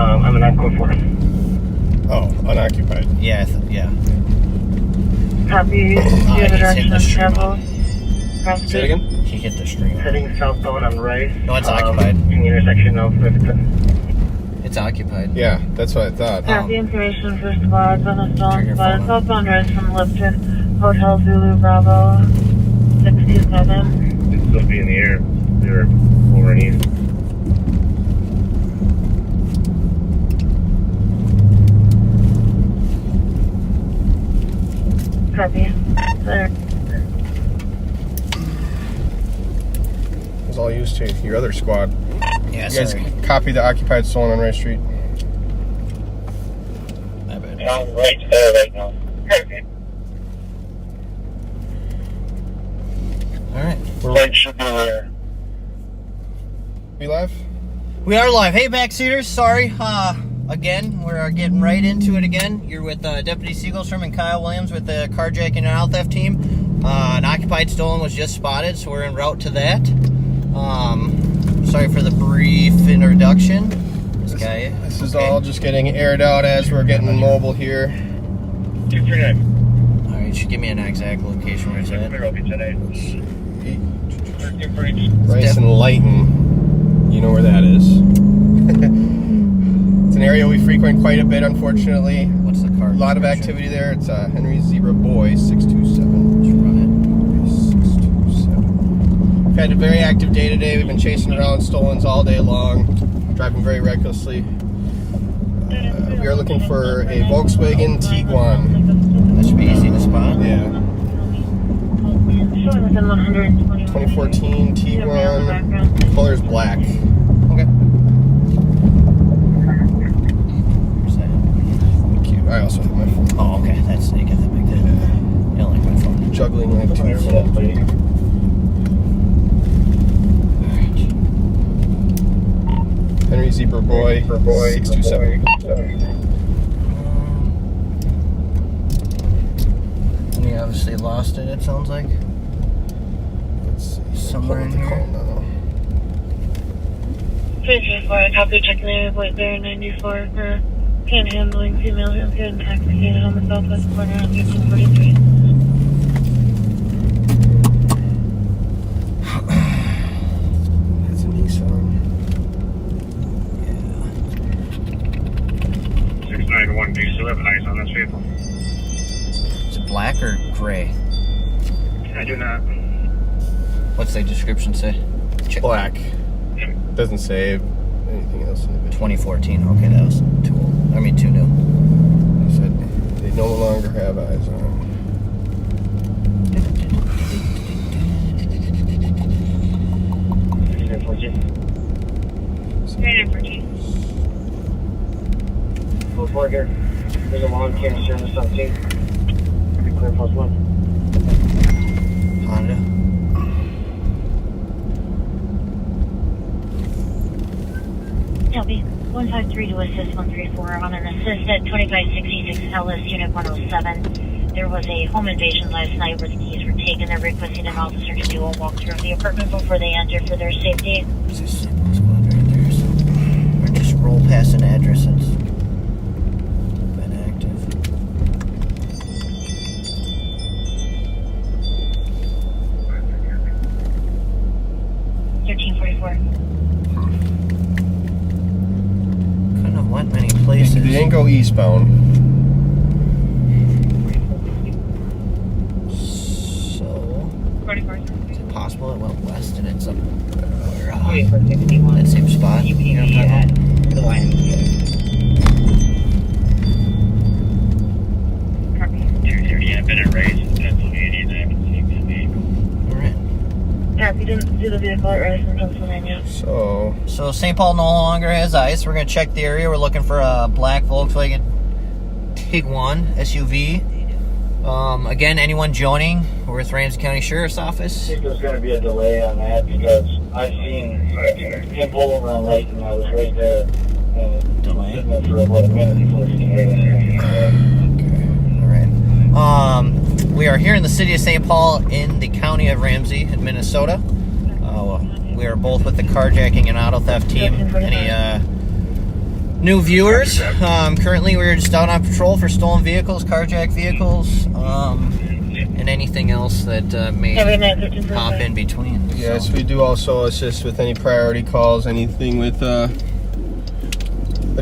I'm an code 4. Oh, unoccupied. Yeah, yeah. Copy. Do you have a direction of travel? Say it again? He hit the stream. Heading southbound on Rice. No, it's occupied. In the intersection of 5th. It's occupied. Yeah, that's what I thought. Copy information for squads on the stolen spot. phone Southbound Rice from Lipton. Hotel Zulu Bravo 627. It'd still be in the air. They're over and east. Copy. There. It was all used to your other squad. Yeah, You guys sorry. copy the occupied stolen on Rice Street. My bad. I'm right there right now. Alright. Light should be there. We live? We are live. Hey, backseaters. Sorry. Again, we're getting right into it again. You're with Deputy Siegelstrom and Kyle Williams with the Carjacking and Auto Theft team. An occupied stolen was just spotted, so we're en route to that. Sorry for the brief introduction. This is all just getting aired out as we're getting mobile here. 239. Alright, you should give me an exact location where it's at. Clear over today. Rice and Lighton. You know where that is. It's an area we frequent quite a bit, unfortunately. What's the car? A lot of activity there. It's Henry Zebra Boy 627. Let's run 627. We've had a very active day today. We've been chasing around stolens all day long, driving very recklessly. We are looking for a Volkswagen Tiguan. it. That should be easy to spot. Yeah. Showing within 120. 2014 Tiguan. Color is black. Okay. Where's that? Thank you. I also have my phone. Oh, okay. That's you get that big deal. I don't like my phone. Juggling like two phones. Henry Zebra Boy 627. And you obviously lost it. It sounds like Let's see. somewhere in Pull up the here. call now. 334, copy, check native weight bearing 94 for panhandling female who appeared intoxicated on the southwest corner on 1343. It's a Nissan. 691. Do you still have eyes on this vehicle? Is it black or gray? I do not. What's the description say? Black. Doesn't say anything else in the video. 2014. Okay, that was too old. I mean, too new. He said they no longer have eyes on. 314. Full board here. There's a lawn care service on scene. Be clear, plus 1. Honda. Copy. 153 to assist 134 on an assist at 2566 LS Unit 107. There was a home invasion last night where the keys were taken. They're requesting an officer to do a walkthrough of the apartment before they enter for their safety. There's a signal squad right there. So or just roll past an address that's been active. Couldn't have went many places. They didn't go eastbound. So, 44. is it possible it went west and it's up where, For 61. that same spot? You know what I'm talking about? The line. Copy. 230. I've been at Rice in Pennsylvania and I haven't seen that vehicle. Alright. Yeah, you didn't see the vehicle at Rice in Pennsylvania. So St. Paul no longer has ice. We're going to check the area. We're looking for a black Volkswagen Tiguan SUV. Again, anyone joining, we're with Ramsey County Sheriff's Office. I think there's going to be a delay on that because I've seen him pull over on light and I was right there. Delay? Sitting there for about a minute before he came. All right. We are here in the city of St. Paul in the county of Ramsey in Minnesota. We are both with the Carjacking and Auto Theft team. Any new viewers. Currently, we're just out on patrol for stolen vehicles, carjacked vehicles, and anything else that may pop in between. Yes, so. we do also assist with any priority calls, anything with a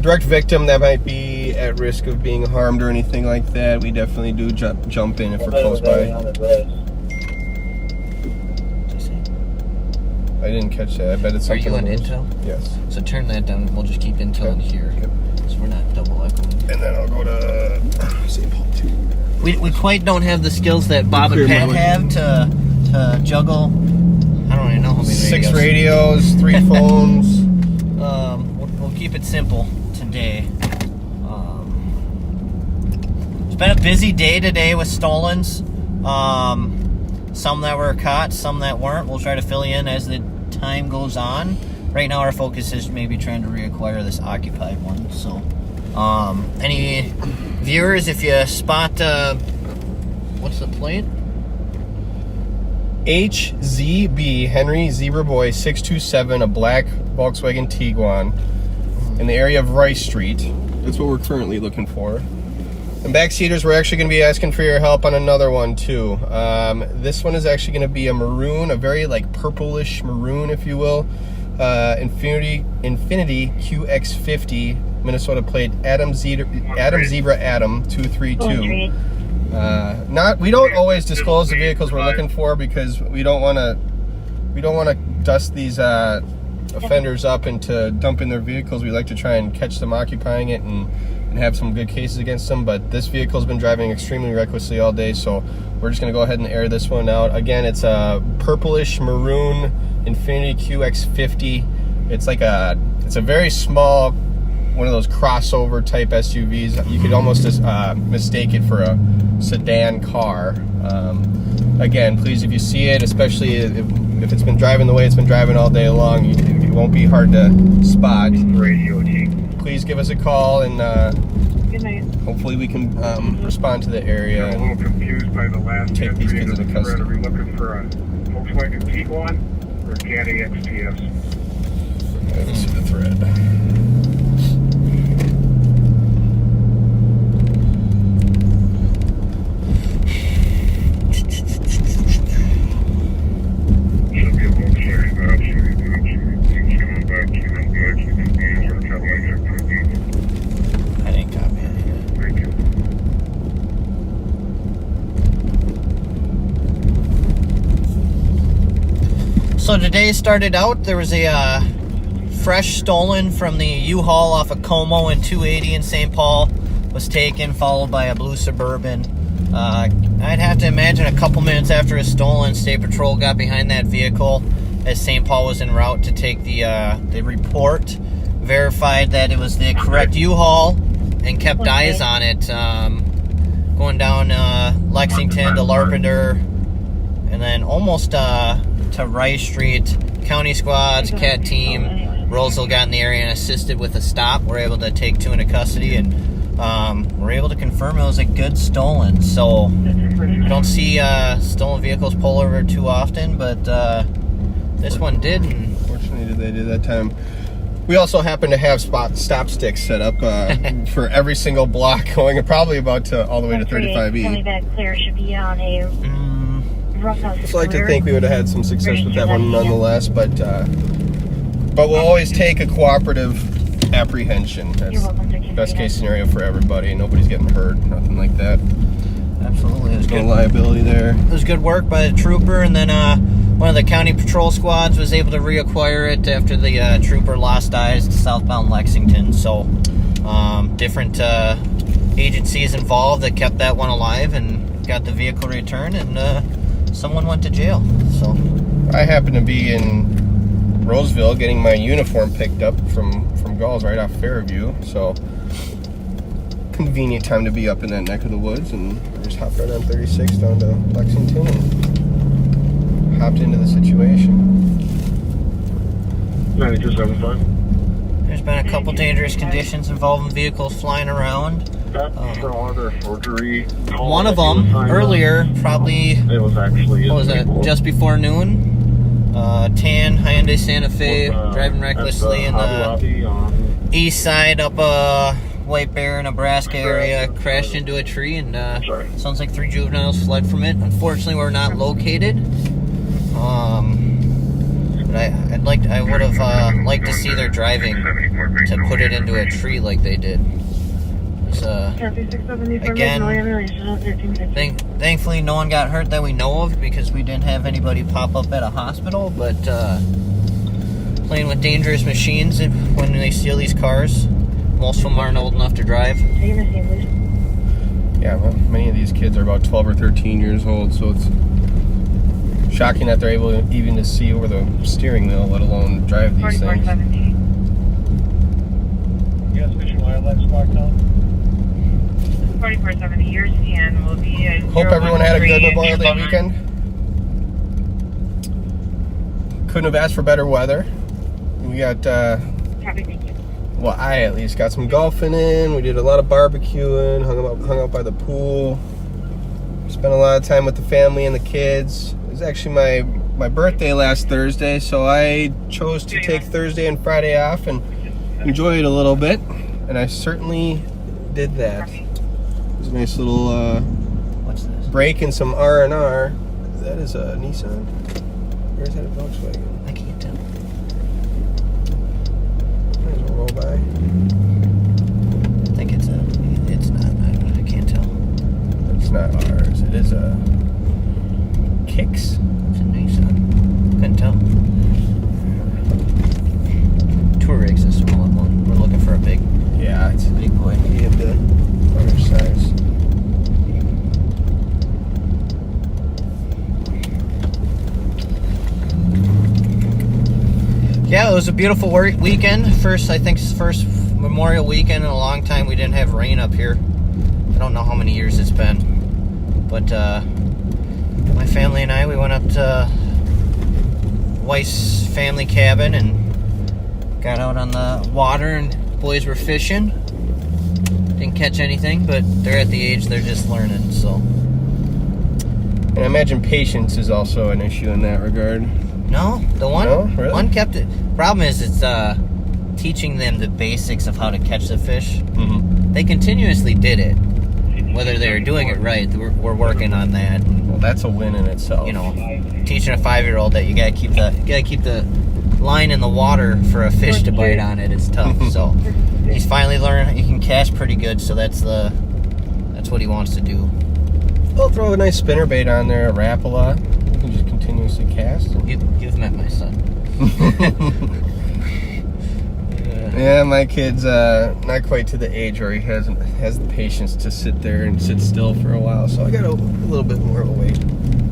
direct victim that might be at risk of being harmed or anything like that. We definitely do jump in if we're close by. I didn't catch that. I bet it's something. Are you on intel? Yes. So turn that down. We'll just keep intel in here, so we're not double echoing. And then I'll go to St. Paul too. We quite don't have the skills that Bob and Pat have to juggle. I don't even know how many 6 radios, 3 phones. We'll keep it simple today. It's been a busy day today with stolens. Some that were caught, some that weren't. We'll try to fill you in as the time goes on. Right now our focus is maybe trying to reacquire this occupied one. So any viewers, if you spot what's the plate? HZB, Henry Zebra Boy 627, a black Volkswagen Tiguan in the area of Rice Street. That's what we're currently looking for. And backseaters, we're actually going to be asking for your help on another one too. This one is actually going to be a maroon, a very like purplish maroon, if you will. Infinity QX50, Minnesota plate, Adam Zebra 232. We don't always disclose the vehicles we're looking for because we don't want to dust these offenders up into dumping their vehicles. We like to try and catch them occupying it and have some good cases against them. But this vehicle's been driving extremely recklessly all day, so we're just going to go ahead and air this one out. Again, it's a purplish maroon Infinity QX50. It's a very small, one of those crossover type SUVs. You could almost mistake it for a sedan car. Again, please, if you see it, especially if it's been driving the way it's been driving all day long, it won't be hard to spot. Please give us a call, and hopefully we can respond to the area I'm a little confused by the last take these kids into custody. Are we looking for a Volkswagen Tiguan or a Caddy XTS? Let's see the thread. Should be a Volkswagen. Things coming back to you. I didn't copy it yet. Thank you. So today started out, there was a fresh stolen from the U-Haul off of Como and 280 in St. Paul. Was taken, followed by a blue Suburban. I'd have to imagine a couple minutes after it was stolen, State Patrol got behind that vehicle as St. Paul was en route to take the report, verified that it was the correct U-Haul, and kept eyes on it, going down Lexington to Larpenteur, and then almost to Rice Street. County squads, CAT team, Roseville got in the area and assisted with a stop. We're able to take 2 into custody, and we're able to confirm it was a good stolen. So we don't see stolen vehicles pull over too often, but this one did. Fortunately, they did that time. We also happen to have stop sticks set up for every single block, going probably about all the way to 35E. Coming back clear should be on a rough house. I'd like to think we would have had some success with that one nonetheless, but we'll always take a cooperative apprehension. That's the best case scenario for everybody. Nobody's getting hurt, nothing like that. Absolutely, it was No good. liability there. It was good work by the trooper, and then one of the county patrol squads was able to reacquire it after the trooper lost eyes to southbound Lexington. So different agencies involved that kept that one alive and got the vehicle returned, and someone went to jail. So I happen to be in Roseville getting my uniform picked up from Gauls right off Fairview, so convenient time to be up in that neck of the woods, and I just hopped right on 36 down to Lexington and hopped into the situation. 9275. there's been a couple dangerous conditions involving vehicles flying around. For order forgery. One of them earlier, probably, It was actually. what was it, just before noon? Tan Hyundai Santa Fe driving recklessly in the east side up White Bear, Nebraska area, crashed into a tree, and sounds like 3 juveniles fled from it. Unfortunately, we're not located. But I would have liked to see their driving to put it into a tree like they did. Again, thankfully no one got hurt that we know of, because we didn't have anybody pop up at a hospital. But playing with dangerous machines when they steal these cars. Most of them aren't old enough to drive. Yeah, well, many of these kids are about 12 or 13 years old, so it's shocking that they're able even to see over the steering wheel, let alone drive these things. 4470. You guys fishing wildlife marked on? 4470, yours and will be a Hope everyone had a good Memorial Day weekend. Couldn't have asked for better weather. We got, Copy, thank you. well, I at least got some golfing in. We did a lot of barbecuing, hung out by the pool. Spent a lot of time with the family and the kids. It was actually my birthday last Thursday, so I chose to take Thursday and Friday off and enjoy it a little bit, and I certainly did that. It was a nice little What's this? break in some R&R. That is a Nissan. Or is that a Volkswagen? I can't tell. Might as well roll by. I think it's not. I can't tell. It's not ours. It is a Kicks. It's a Nissan. Couldn't tell. Touareg is a smaller one. We're looking for a big Yeah, it's boy. you have the other size. Yeah, it was a beautiful weekend. First Memorial weekend in a long time. We didn't have rain up here. I don't know how many years it's been. But my family and I, we went up to Weiss family cabin and got out on the water, and boys were fishing. Didn't catch anything, but they're at the age they're just learning, so. And I imagine patience is also an issue in that regard. No, the one No? Really? one kept it. Problem is, it's teaching them the basics of how to catch the fish. Mm-hmm. They continuously did it. Whether they were doing it right, we're working on that. Well, that's a win in itself. You know, teaching a 5-year-old that you gotta keep the line in the water for a fish to bite on it. It's tough. So he's finally learned he can cast pretty good. So that's what he wants to do. We'll throw a nice spinnerbait on there, a Rapala. You can just continuously cast. And... You've met my son. Yeah, my kid's not quite to the age where he has the patience to sit there and sit still for a while. So I got a little bit more of a wait.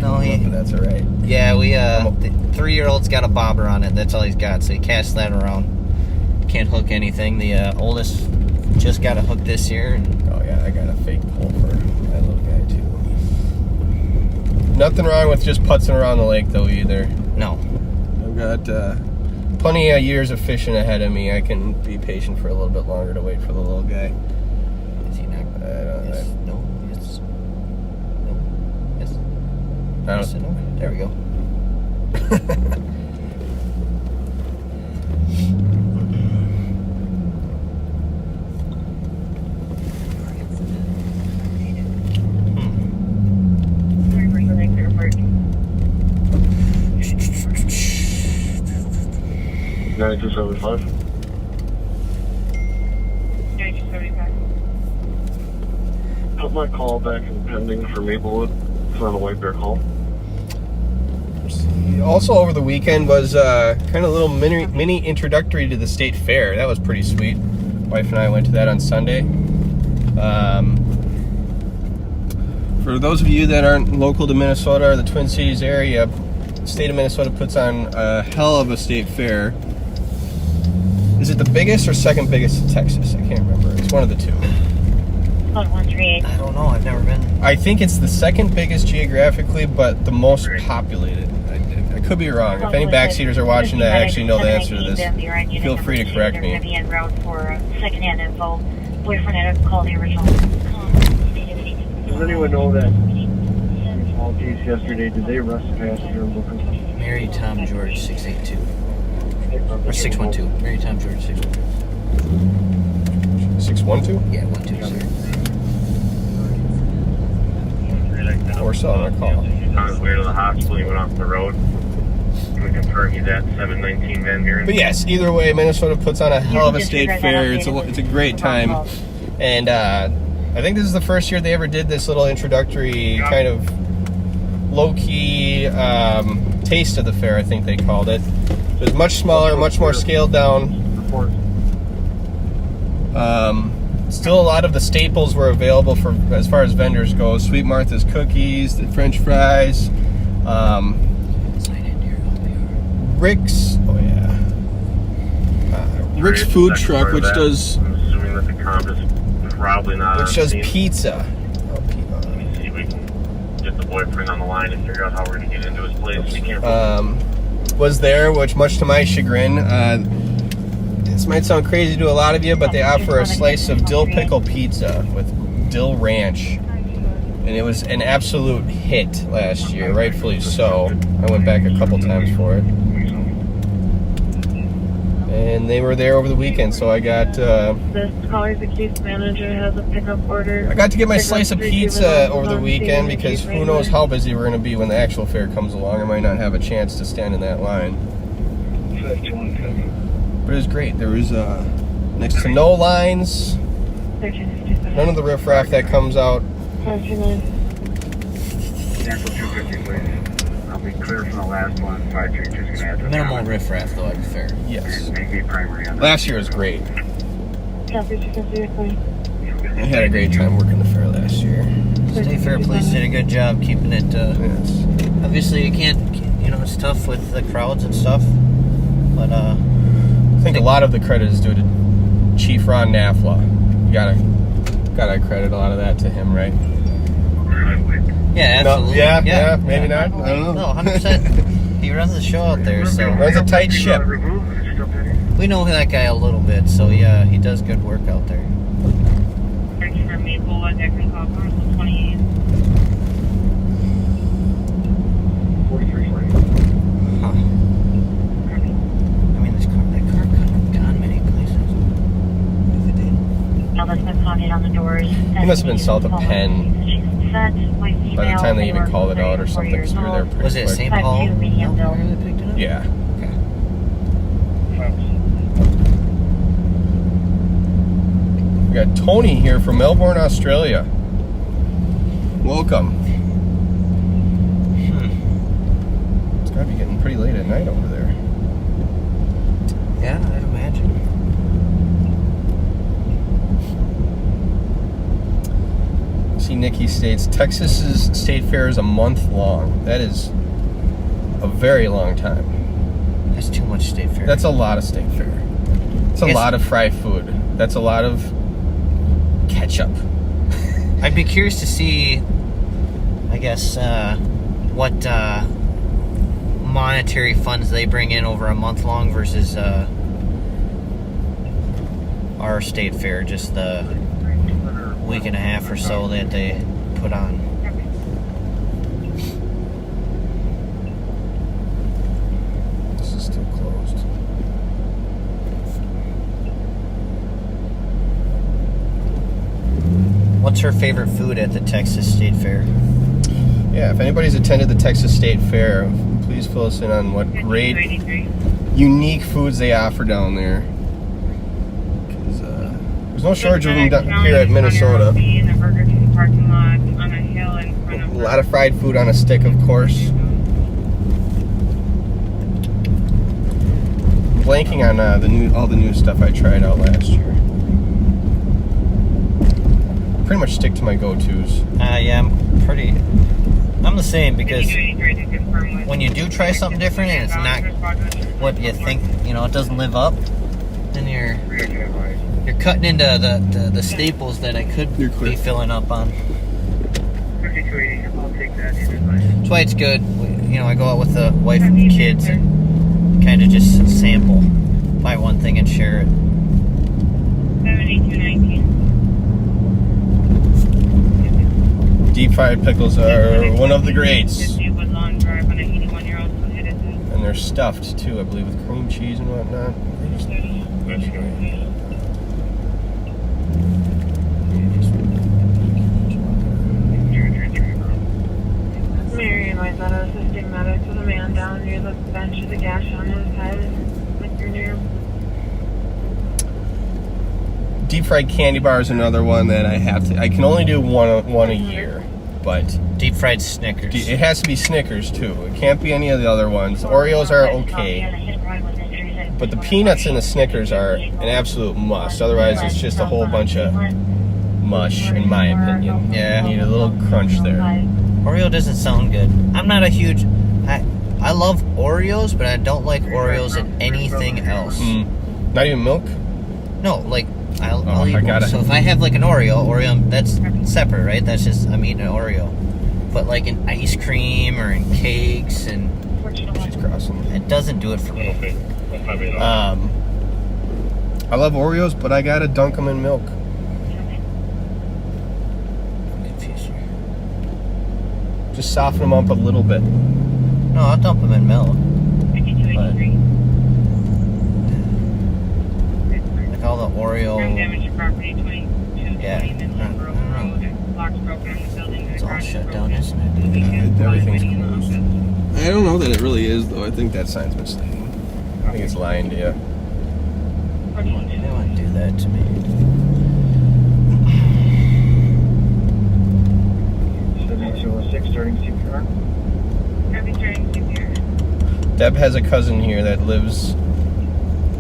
No, But that's all right. Yeah, the 3-year-old's got a bobber on it. That's all he's got. So he casts that around. Can't hook anything. The oldest just got a hook this year. And Oh yeah, I got a fake pole for that little guy too. Nothing wrong with just putzing around the lake though either. no, I've got plenty of years of fishing ahead of me. I can be patient for a little bit longer to wait for the little guy. is he not? Yes, no, yes, no, yes. I Yes and no. There we go. $92.75. 9275. Put my call back in pending for Maplewood. It's on a White Bear call. Also over the weekend was kind of a little mini introductory to the state fair. That was pretty sweet. Wife and I went to that on Sunday. For those of you that aren't local to Minnesota or the Twin Cities area, the state of Minnesota puts on a hell of a state fair. Is it the biggest or second biggest in Texas? I can't remember. It's one of the two. Code 138. I don't know. I've never been. I think it's the second biggest geographically, but the most populated. I could be wrong. If any backseaters are watching that actually know the answer to this, feel free to correct me. They're going to be en route for secondhand info. Boyfriend had called the original. Does anyone know that small case yesterday, did they arrest the passenger in Brooklyn? Mary Tom George 682 or 612. Mary Tom George 612. 612? Yeah, 126. Or so on our call. On his way to the hospital, he went off the road. We confirm he's at 719 Van Buren. But yes, either way, Minnesota puts on a hell of a state fair. It's a great time. And I think this is the first year they ever did this little introductory kind of low-key taste of the fair, I think they called it. It was much smaller, much more scaled down. Still a lot of the staples were available for as far as vendors go. Sweet Martha's cookies, the French fries, Rick's, oh yeah, Rick's food truck, which does, I'm assuming that the comp is probably not on which does scene. pizza. Let me see if we can get the boyfriend on the line and figure out how we're going to get into his place. We can't Was there, which much to my chagrin, this might sound crazy to a lot of you, but they offer a slice of dill pickle pizza with dill ranch. And it was an absolute hit last year, rightfully so. I went back a couple times for it. And they were there over the weekend, so I got... This caller's the case manager has a pickup order. I got to get my slice of pizza over the weekend because who knows how busy we're going to be when the actual fair comes along. I might not have a chance to stand in that line. But it was great. There was next to no lines. None of the riffraff that comes out. Cancel 250, please. I'll be clear from the last one. 532 is going to have to... Minimal riffraff, though, at the fair. Yes. Make a primary on that. Last year was great. Copy 250, please. I had a great time working the fair last year. State Fair Police did a good job keeping it. Yes. Obviously, you can't, it's tough with the crowds and stuff. But I think a lot of the credit is due to Chief Ron Nafla. You gotta credit a lot of that to him, right? yeah, absolutely. No, yeah, maybe not. I don't know. No, 100%. He runs the show out there, so Runs a tight ship. we know that guy a little bit. So yeah, he does good work out there. Search for Maple at Deckman Call Parcel 28. 4340. Huh. I mean, that car could have gone many places. Now that's been pounded on the doors. He must have been south of Penn by the time they even called it out or something, because we were there pretty Was it quick. St. Paul? 5-2 medium No, bill. where they picked it up? Yeah. Okay. We got Tony here from Melbourne, Australia. Welcome. It's gotta be getting pretty late at night over there. Yeah, I'd imagine. See, Nikki states Texas's state fair is a month long. That is a very long time. That's too much State Fair. That's a lot of state fair. It's a lot of fried food. That's a lot of ketchup. I'd be curious to see, I guess, what monetary funds they bring in over a month long versus our state fair, just the week and a half or so that they put on. This is still closed. What's her favorite food at the Texas State Fair? Yeah, if anybody's attended the Texas State Fair, please fill us in on what great, unique foods they offer down there. Because there's no shortage of them down here at Minnesota. In the Burger King parking lot on a hill in front A of lot of fried food on a stick, of course. Blanking on all the new stuff I tried out last year. Pretty much stick to my go-tos. Yeah, I'm the same, because when you do try something different and it's not what you think, it doesn't live up, then you're cutting into the staples that I could be filling up on. That's why it's good. I go out with the wife and kids and kind of just sample, buy one thing and share it. 7219. Deep fried pickles are one of the greats. Woodlawn Drive on an 81-year-old who hit it. And they're stuffed too, I believe, with cream cheese and whatnot. Deep fried candy bar is another one that I can only do one a year, but Deep fried Snickers. it has to be Snickers too. It can't be any of the other ones. Oreos are okay, but the peanuts in the Snickers are an absolute must. Otherwise, it's just a whole bunch of mush, in my opinion. Yeah. You need a little crunch there. Oreo doesn't sound good. I'm not a huge... I love Oreos, but I don't like Oreos in anything else. Not even milk? No, like, I'll eat I one. got it. So if I have like an Oreo, that's separate, right? That's just, I'm eating an Oreo. But like in ice cream or in cakes, and She's crossing. it doesn't do it for me. Okay. I love Oreos, but I gotta dunk them in milk. I'm confused here. Just soften them up a little bit. No, I'll dump them in milk. Like all the Oreo... Ground damage to property, 2220 Yeah. Midland Road. Locks broken in the building. It's all shut down, isn't it? Everything's closed. I don't know that it really is, though. I think that sign's misleading. I think it's lying to you. They wouldn't do that to me. 7206 starting CPR. Deb has a cousin here that lives...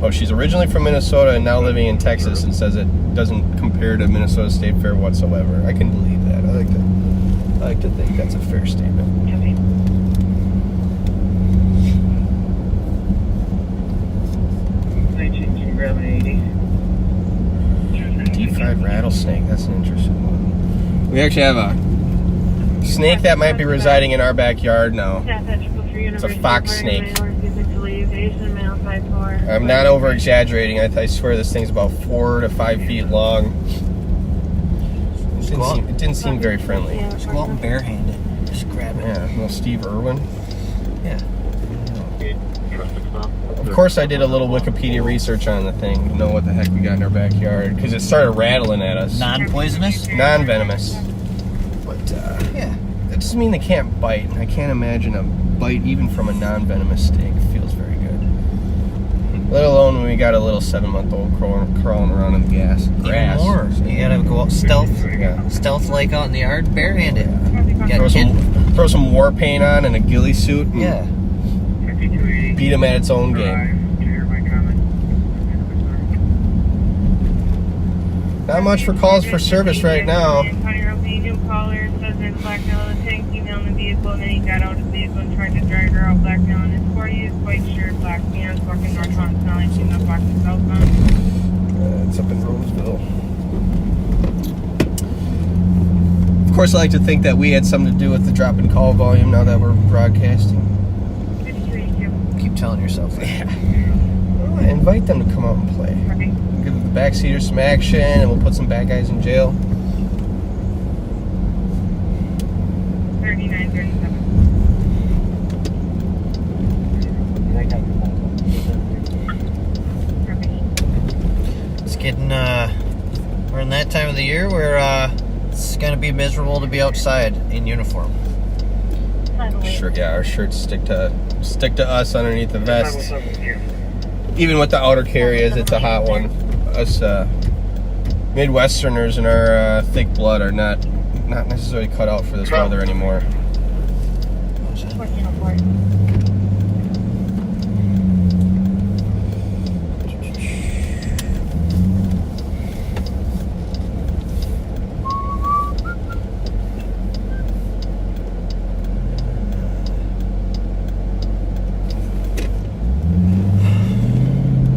Oh, she's originally from Minnesota and now living in Texas, and says it doesn't compare to Minnesota State Fair whatsoever. I can believe that. I like to think that's a fair statement. 19, can you grab an 80? Deep fried rattlesnake. That's an interesting one. We actually have a snake that might be residing in our backyard now. It's a fox snake. I'm not over exaggerating. I swear this thing's about 4 to 5 feet long. It didn't seem very friendly. Just go out and barehand it. Just grab it. Yeah, little Steve Irwin. Yeah. Of course, I did a little Wikipedia research on the thing to know what the heck we got in our backyard, because it started rattling at us. Non-poisonous? Non-venomous. But Yeah. that doesn't mean they can't bite. I can't imagine a bite even from a non-venomous snake. It feels very good. Let alone when we got a little 7-month-old crawling around in the grass. Even more. You gotta go out stealth like out in the yard, barehand it. Throw some war paint on and a ghillie suit. And Yeah. beat him at its own game. Not much for calls for service right now. County Road Medium caller says there's blackmail in the tank, female in the vehicle, and then he got out of the vehicle and tried to drag her out. Blackmail in his 40s, white shirt, black pants, walking northbound, smelling, female walking southbound. It's up in Roseville. Of course, I like to think that we had something to do with the drop in call volume now that we're broadcasting. 5282. Keep telling yourself that. Yeah. Well, I invite them to come out and play. Copy. Give the backseaters some action, and we'll put some bad guys in jail. 3937. Copy. It's getting, we're in that time of the year where, it's gonna be miserable to be outside in uniform. Sure, yeah, our shirts stick to us underneath the vest. Even with the outer carriers, it's a hot one. Us Midwesterners and our thick blood are not necessarily cut out for this weather anymore. 1404.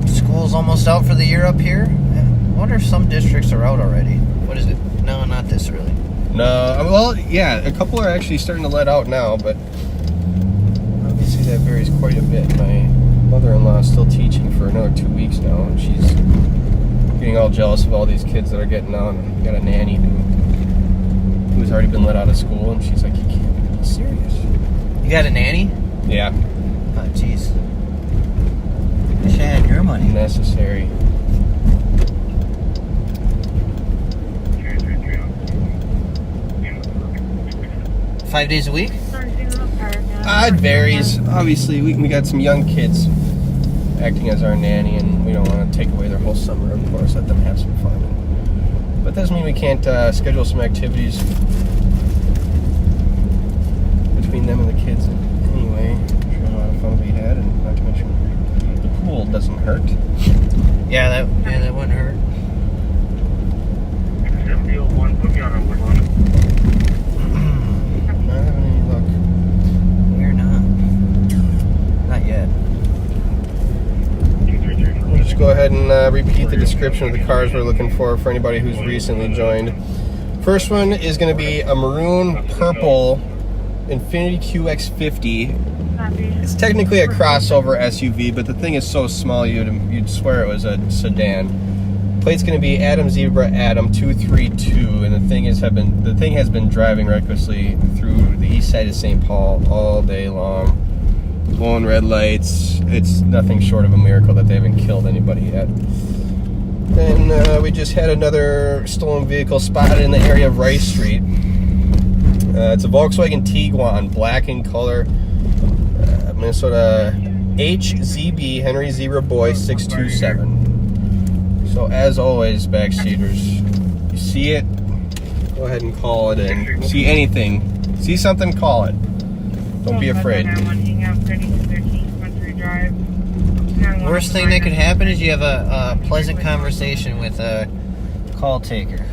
School's almost out for the year up here. I wonder if some districts are out already. What is it? No, not this early. No, well, yeah, a couple are actually starting to let out now, but obviously that varies quite a bit. My mother-in-law is still teaching for another 2 weeks now, and she's getting all jealous of all these kids that are getting out. And we got a nanny who's already been let out of school, and she's like, "You can't be serious." You got a nanny? Yeah, Oh, jeez. Wish I had your money. necessary. $5 days a week? It varies. Obviously, we got some young kids acting as our nanny, and we don't want to take away their whole summer. Of course, let them have some fun. doesn't mean we can't schedule some activities between them and the kids anyway. I'm sure a lot of fun will be had, and not to mention the pool doesn't hurt. Yeah, that wouldn't hurt. XMD01, put me on a Woodlawn. Not having any luck. We're not. Not yet. 233. We'll just go ahead and repeat the description of the cars we're looking for anybody who's recently joined. First one is going to be a maroon purple Infiniti QX50. It's technically a crossover SUV, but the thing is so small you'd swear it was a sedan. Plate's going to be Adam Zebra Adam 232, and the thing has been driving recklessly through the east side of St. Paul all day long, blowing red lights. It's nothing short of a miracle that they haven't killed anybody yet. Then we just had another stolen vehicle spotted in the area of Rice Street. It's a Volkswagen Tiguan, black in color, Minnesota HZB, Henry Zebra Boy 627. So as always, backseaters, you see it, go ahead and call it in. See anything, see something, call it. Don't be afraid. Worst thing that could happen is you have a pleasant conversation with a call taker.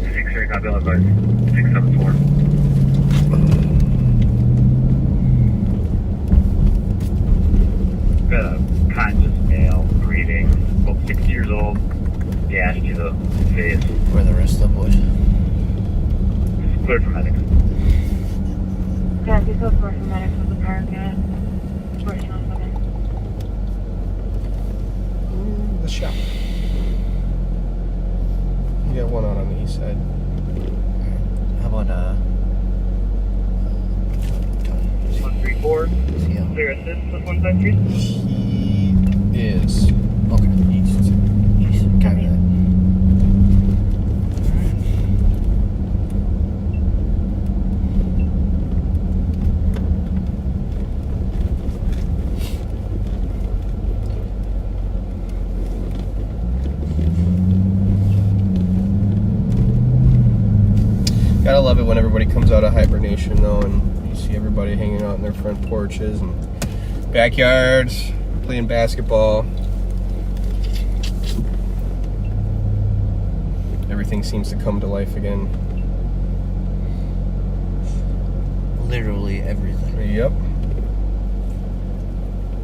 6-3, copy, all advice. 674. Got a conscious male, breathing, about 60 years old, gashed to the face. Where the rest of the boys? Cleared for medics. Yeah, if you go for medics with the car, get working on something. The shop. You got one out on the east side. How about 134. CL? Clear assist with 153. He is. Okay. East. Copy that. Gotta love it when everybody comes out of hibernation, though, and you see everybody hanging out in their front porches and backyards, playing basketball. Everything seems to come to life again. Literally everything. Yep.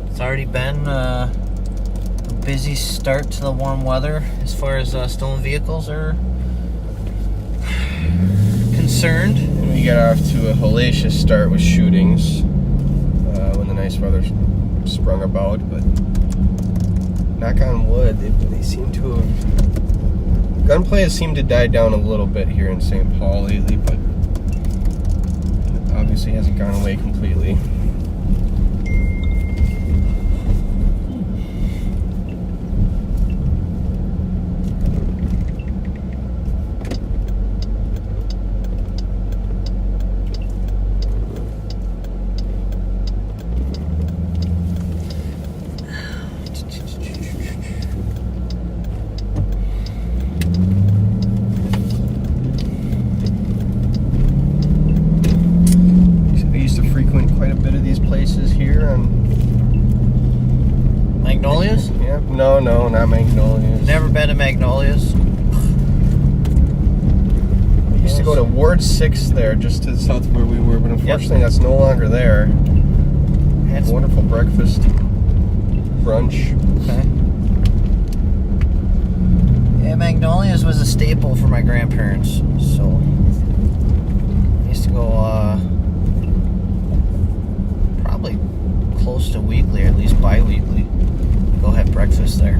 It's already been a busy start to the warm weather as far as stolen vehicles are concerned. And we got off to a hellacious start with shootings when the nice weather sprung about, but knock on wood, they seem to have... Gunplay has seemed to die down a little bit here in St. Paul lately, but it obviously hasn't gone away completely. Places here on Magnolias? Yeah, no, not Magnolias. Never been to Magnolias. I used to go to Ward 6 there, just to the south of where we were, but unfortunately that's no longer there. Had some wonderful breakfast, brunch. Okay. Yeah, Magnolias was a staple for my grandparents, so I used to go probably close to weekly, or at least bi-weekly. Go have breakfast there.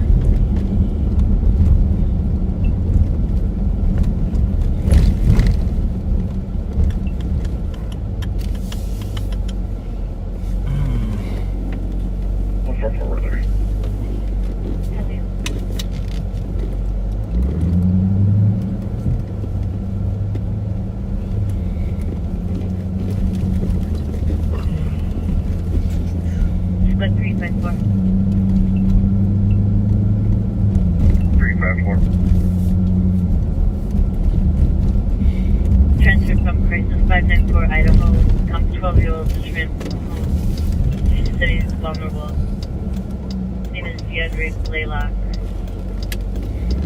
Forward there. Split 354. 10-4 Idaho. 12-year-old fisherman. She said he's vulnerable. His name is Deidre Blaylock.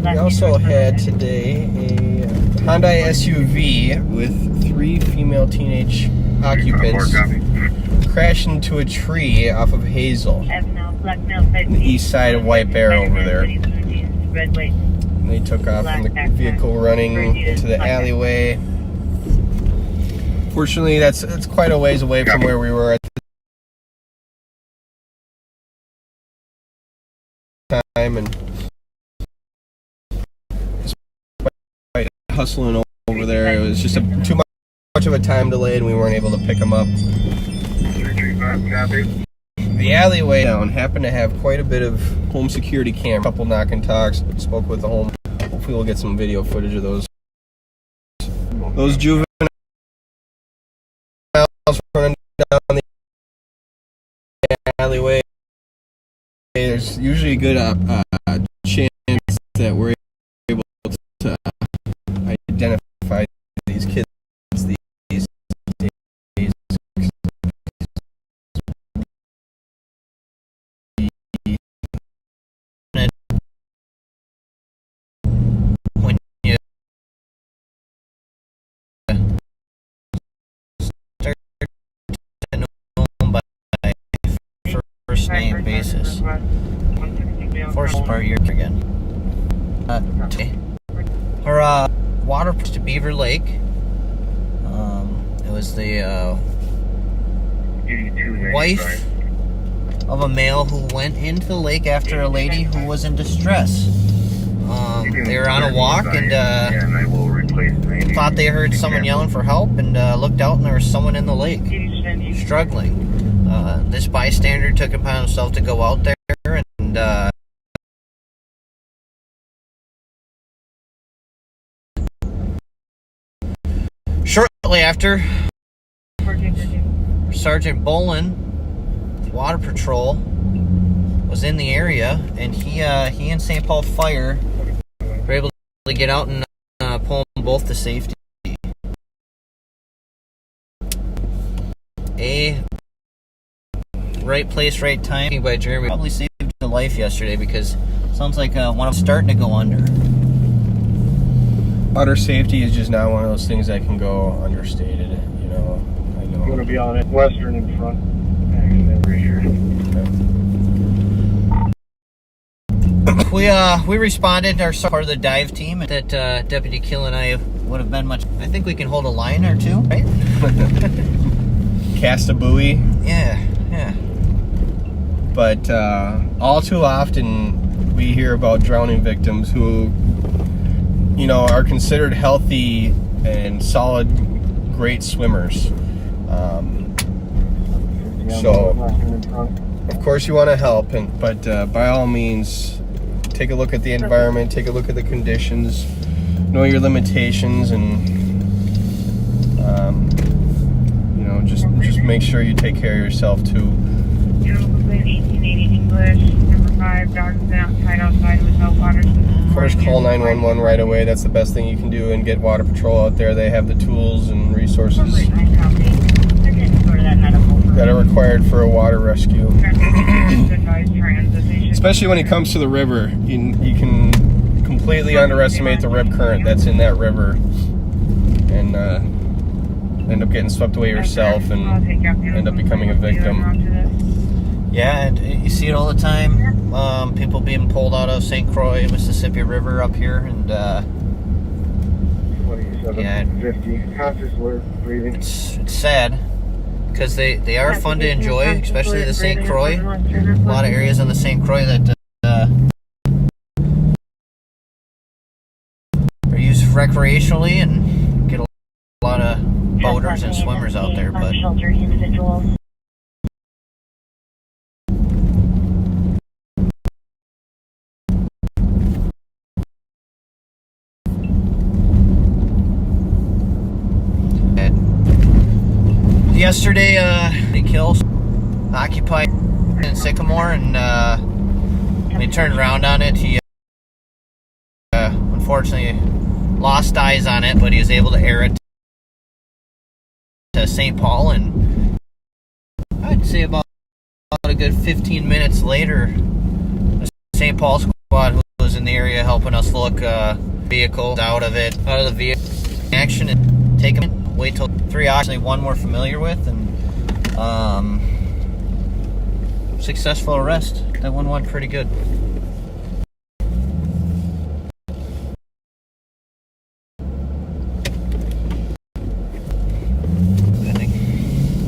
We also had today a Hyundai SUV with 3 female teenage occupants crash into a tree off of Hazel, the east side of White Bear over there. And they took off from the vehicle running into the alleyway. Fortunately, that's quite a ways away from where we were at the time, and despite hustling over there, it was just too much of a time delay, and we weren't able to pick them up. The alleyway down happened to have quite a bit of home security camera. A couple knock and talks. Spoke with the home. Hopefully, we'll get some video footage of those juveniles running down the alleyway. There's usually a good chance that we're able to identify these kids these days. When you start to know them by first name basis. First part year again. Today, our water to Beaver Lake. It was the wife of a male who went into the lake after a lady who was in distress. They were on a walk and thought they heard someone yelling for help, and looked out and there was someone in the lake struggling. This bystander took it upon himself to go out there and shortly after, Sergeant Bolin, Water Patrol, was in the area, and he and St. Paul Fire were able to get out and pull them both to safety. A right place, right time by Jeremy probably saved a life yesterday, because it sounds like one of them starting to go under. Water safety is just not one of those things that can go understated, you know. I know. I'm going to be on it. Western in front. Accident ratio. We responded. Our part of the dive team that Deputy Kill and I would have been much. I think we can hold a line or two, right? Cast a buoy. Yeah. But all too often we hear about drowning victims who, you know, are considered healthy and solid, great swimmers. So, of course, you want to help, but by all means, take a look at the environment, take a look at the conditions, know your limitations, and you know, just make sure you take care of yourself too. 1880 English, number 5, dogs been outside without water. Of course, call 911 right away. That's the best thing you can do, and get Water Patrol out there. They have the tools and resources that are required for a water rescue. Especially when it comes to the river, you can completely underestimate the rip current that's in that river, and end up getting swept away yourself and end up becoming a victim. Yeah, and you see it all the time. People being pulled out of St. Croix, Mississippi River up here, and 50. Conscious, alert, breathing. It's sad, because they are fun to enjoy, especially the St. Croix. A lot of areas on the St. Croix that are used recreationally, and get a lot of boaters and swimmers out there. But yesterday, they killed occupied in Sycamore, and when he turned around on it, he unfortunately lost eyes on it, but he was able to air it to St. Paul, and I'd say about a good 15 minutes later, the St. Paul squad who was in the area helping us look vehicles out of the vehicle action and take them. Wait till 3 actually one we're familiar with, and successful arrest. That one went pretty good.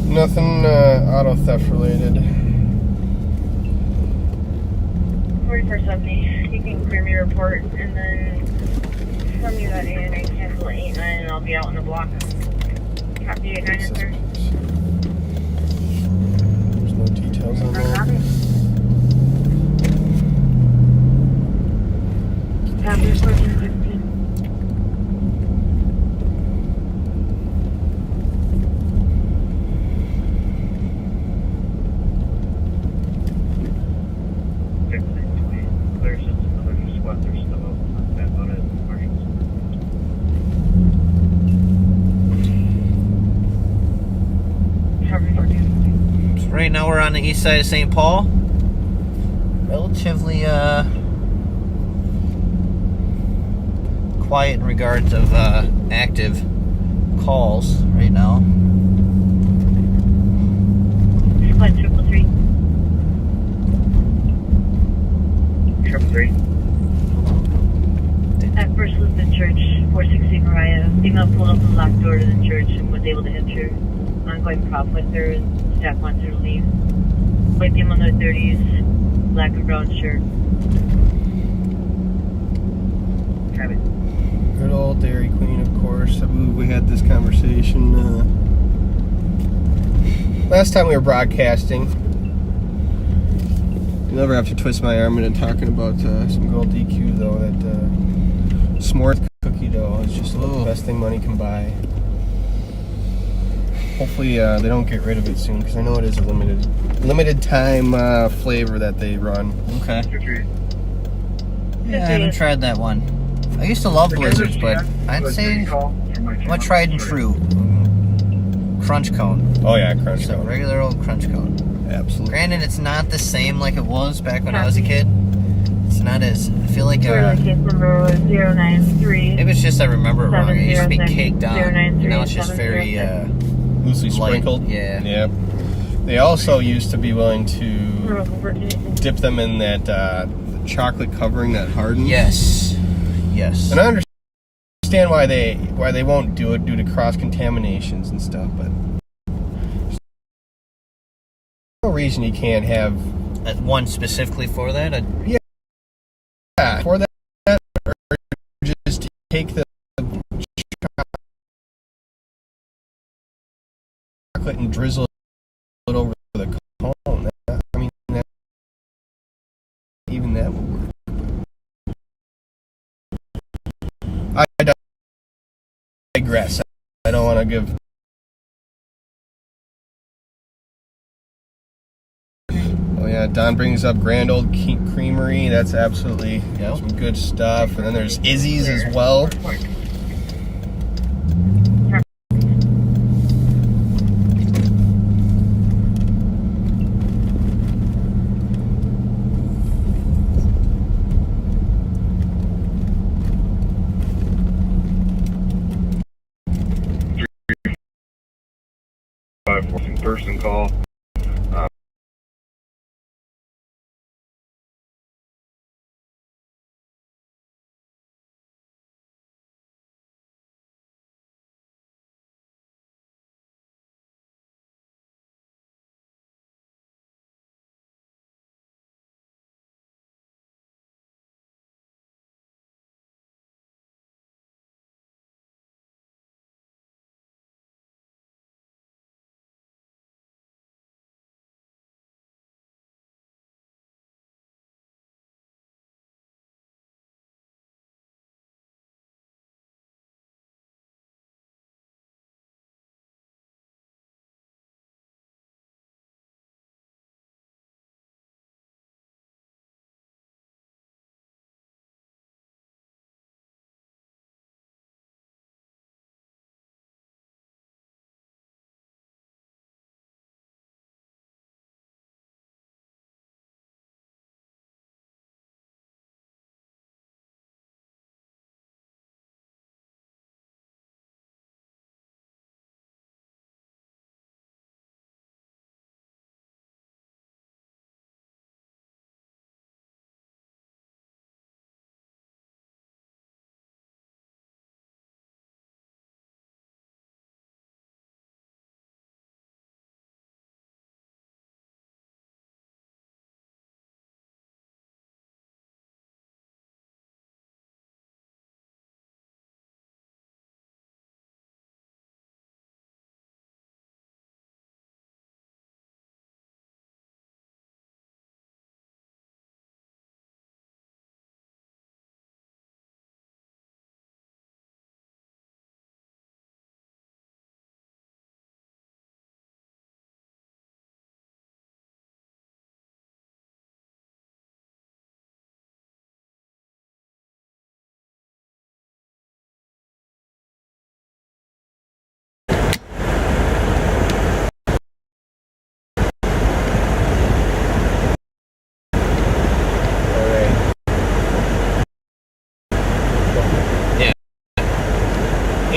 Nothing auto theft related. 4470, you can clear me a report and then send me that ANA cancel at 89 and I'll be out on the block. Copy 89 is there. There's no details on that. Copy 1416. There's just another sweat. There's still not that about it. Copy 1416. So right now we're on the east side of St. Paul. Relatively quiet in regards of active calls right now. Squad 333. 333. At First Lutheran Church, 460 Mariah. Female pulled up the locked door to the church and was able to enter. Ongoing prop with her. Staff wants her to leave. White female in their 30s. Black and brown shirt. Grab it. Good old Dairy Queen, of course. I believe we had this conversation last time we were broadcasting. You'll never have to twist my arm into talking about some gold DQ, though. That s'more cookie dough is just the best thing money can buy. Hopefully they don't get rid of it soon, because I know it is a limited time flavor that they run. Okay. 333. Yeah, I haven't tried that one. I used to love blizzards, but I'd say I'm a tried and true crunch cone. Oh yeah, crunch Just a cone. regular old crunch cone. Absolutely. Granted, it's not the same like it was back when I was a kid. It's not as, I feel like, Case number was 093. maybe it's just I remember it wrong. It used to be caked on, and now it's just very Loosely light. sprinkled. Yeah. Yep. They also used to be willing to dip them in that chocolate covering that hardens. Yes. Yes. And I understand why they won't do it due to cross contaminations and stuff, but there's no reason you can't have One specifically for that? for that, or just take the chocolate and drizzle it over the cone. I mean, even that would work. I digress. I don't want to give. Oh yeah, Don brings up Grand Old Creamery. That's absolutely some good stuff. And then there's Izzy's as well. Person call.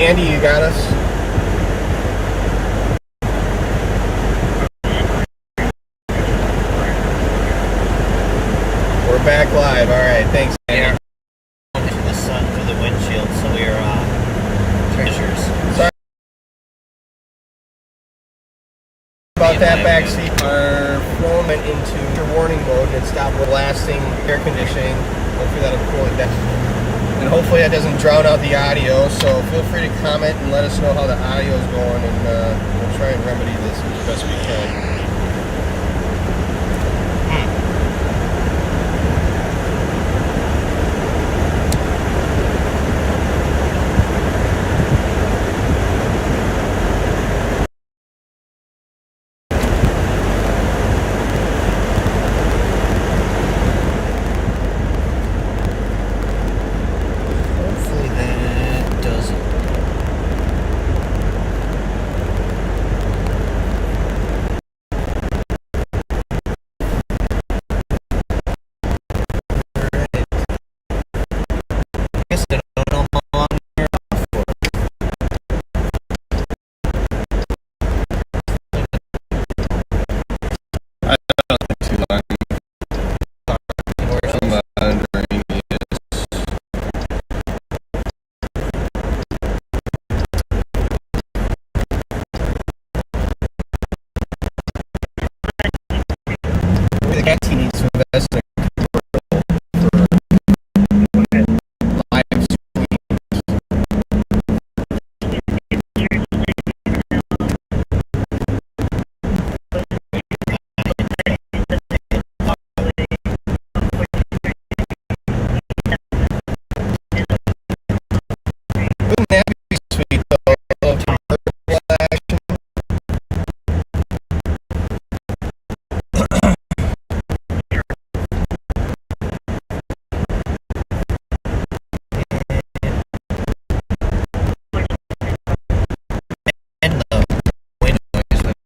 Andy, you got us? We're back live. All right, thanks, Andy. Into the sun through the windshield, so we are treasures. Sorry about that backseat. Our phone went into warning mode and it stopped blasting air conditioning. Hopefully that'll cool it down. And hopefully that doesn't drown out the audio. So feel free to comment and let us know how the audio is going, and we'll try and remedy this as best we can. Hopefully that doesn't. I guess I don't know how long you're off for. I don't think too long. I'm wondering the cat team needs to invest in live streams. Wouldn't that be sweet though? A little turbo action. And the wind noise would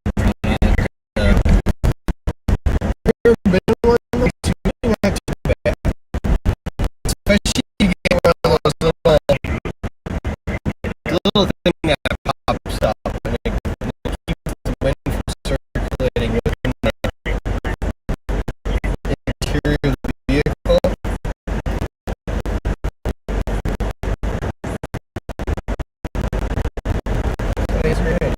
Ever been in one of those? It's really not too bad. Especially you get one of those little thing that pops up and it keeps the wind from circulating within the interior of the vehicle. That is great.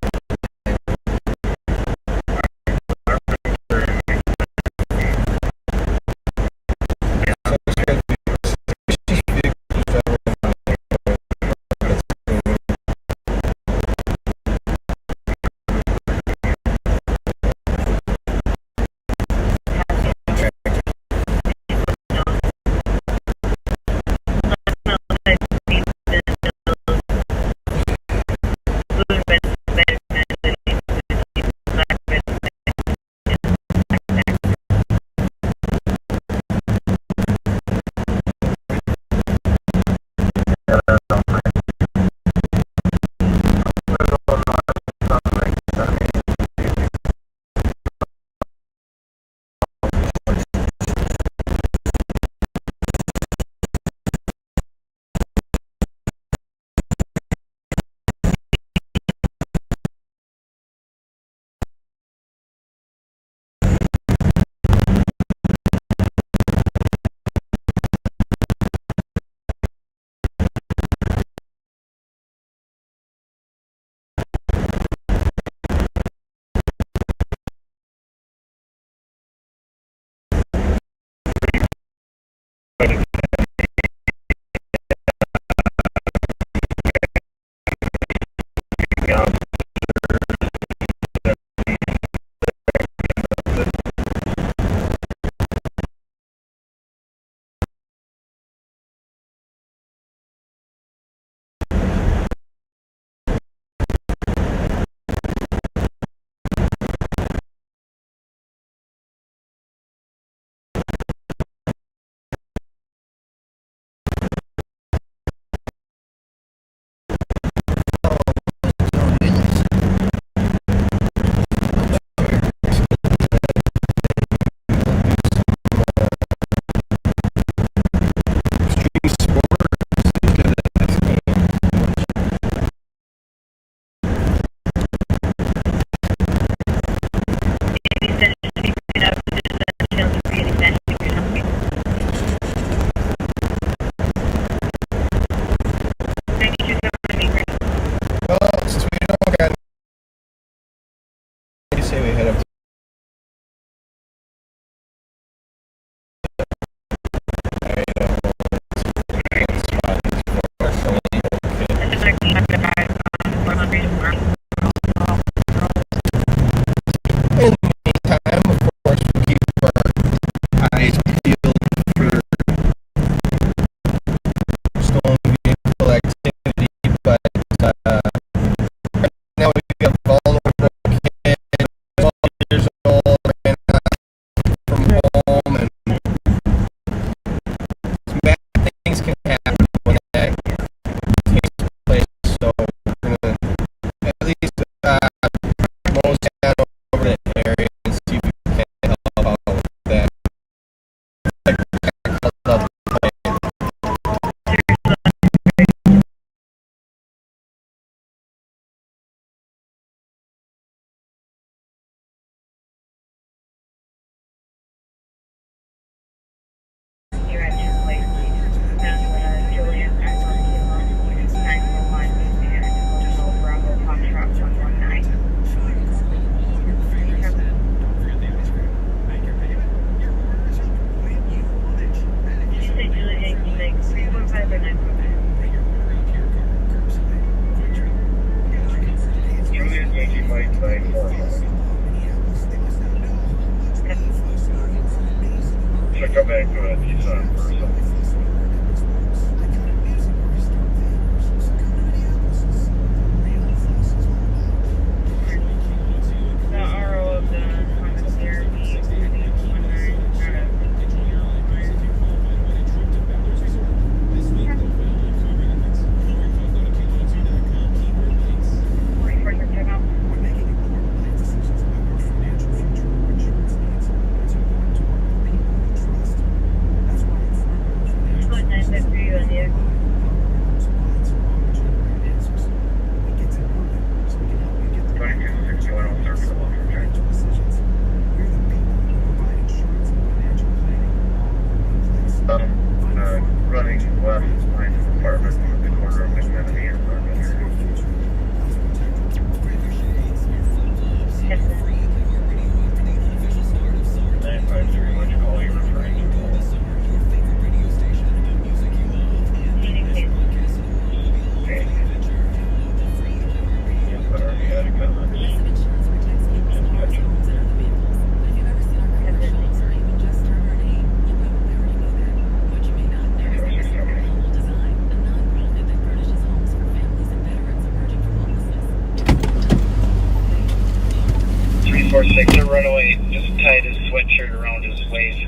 sweatshirt around his waist.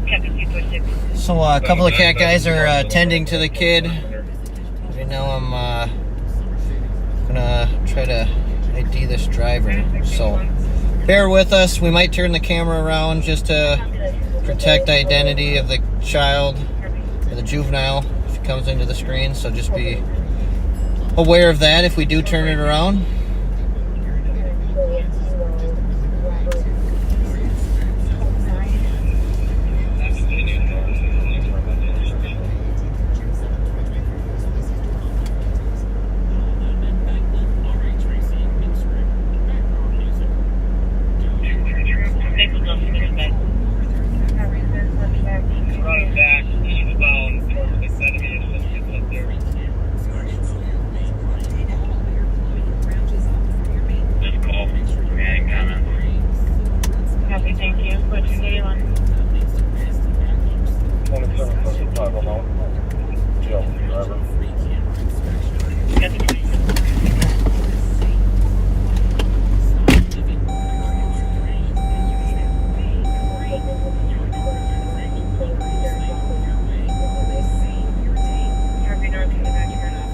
Captain 246. So a couple of cat guys are attending to the kid. Right now I'm gonna try to ID this driver. So bear with us. We might turn the camera around just to protect the identity of the child or the juvenile if it comes into the screen. So just be aware of that if we do turn it around. Running back, eastbound towards the Academy or something up there. Just call. Any comments? Copy, thank you. What's your name on? 2775 alone. Jill, driver. Copy, North New Mexico.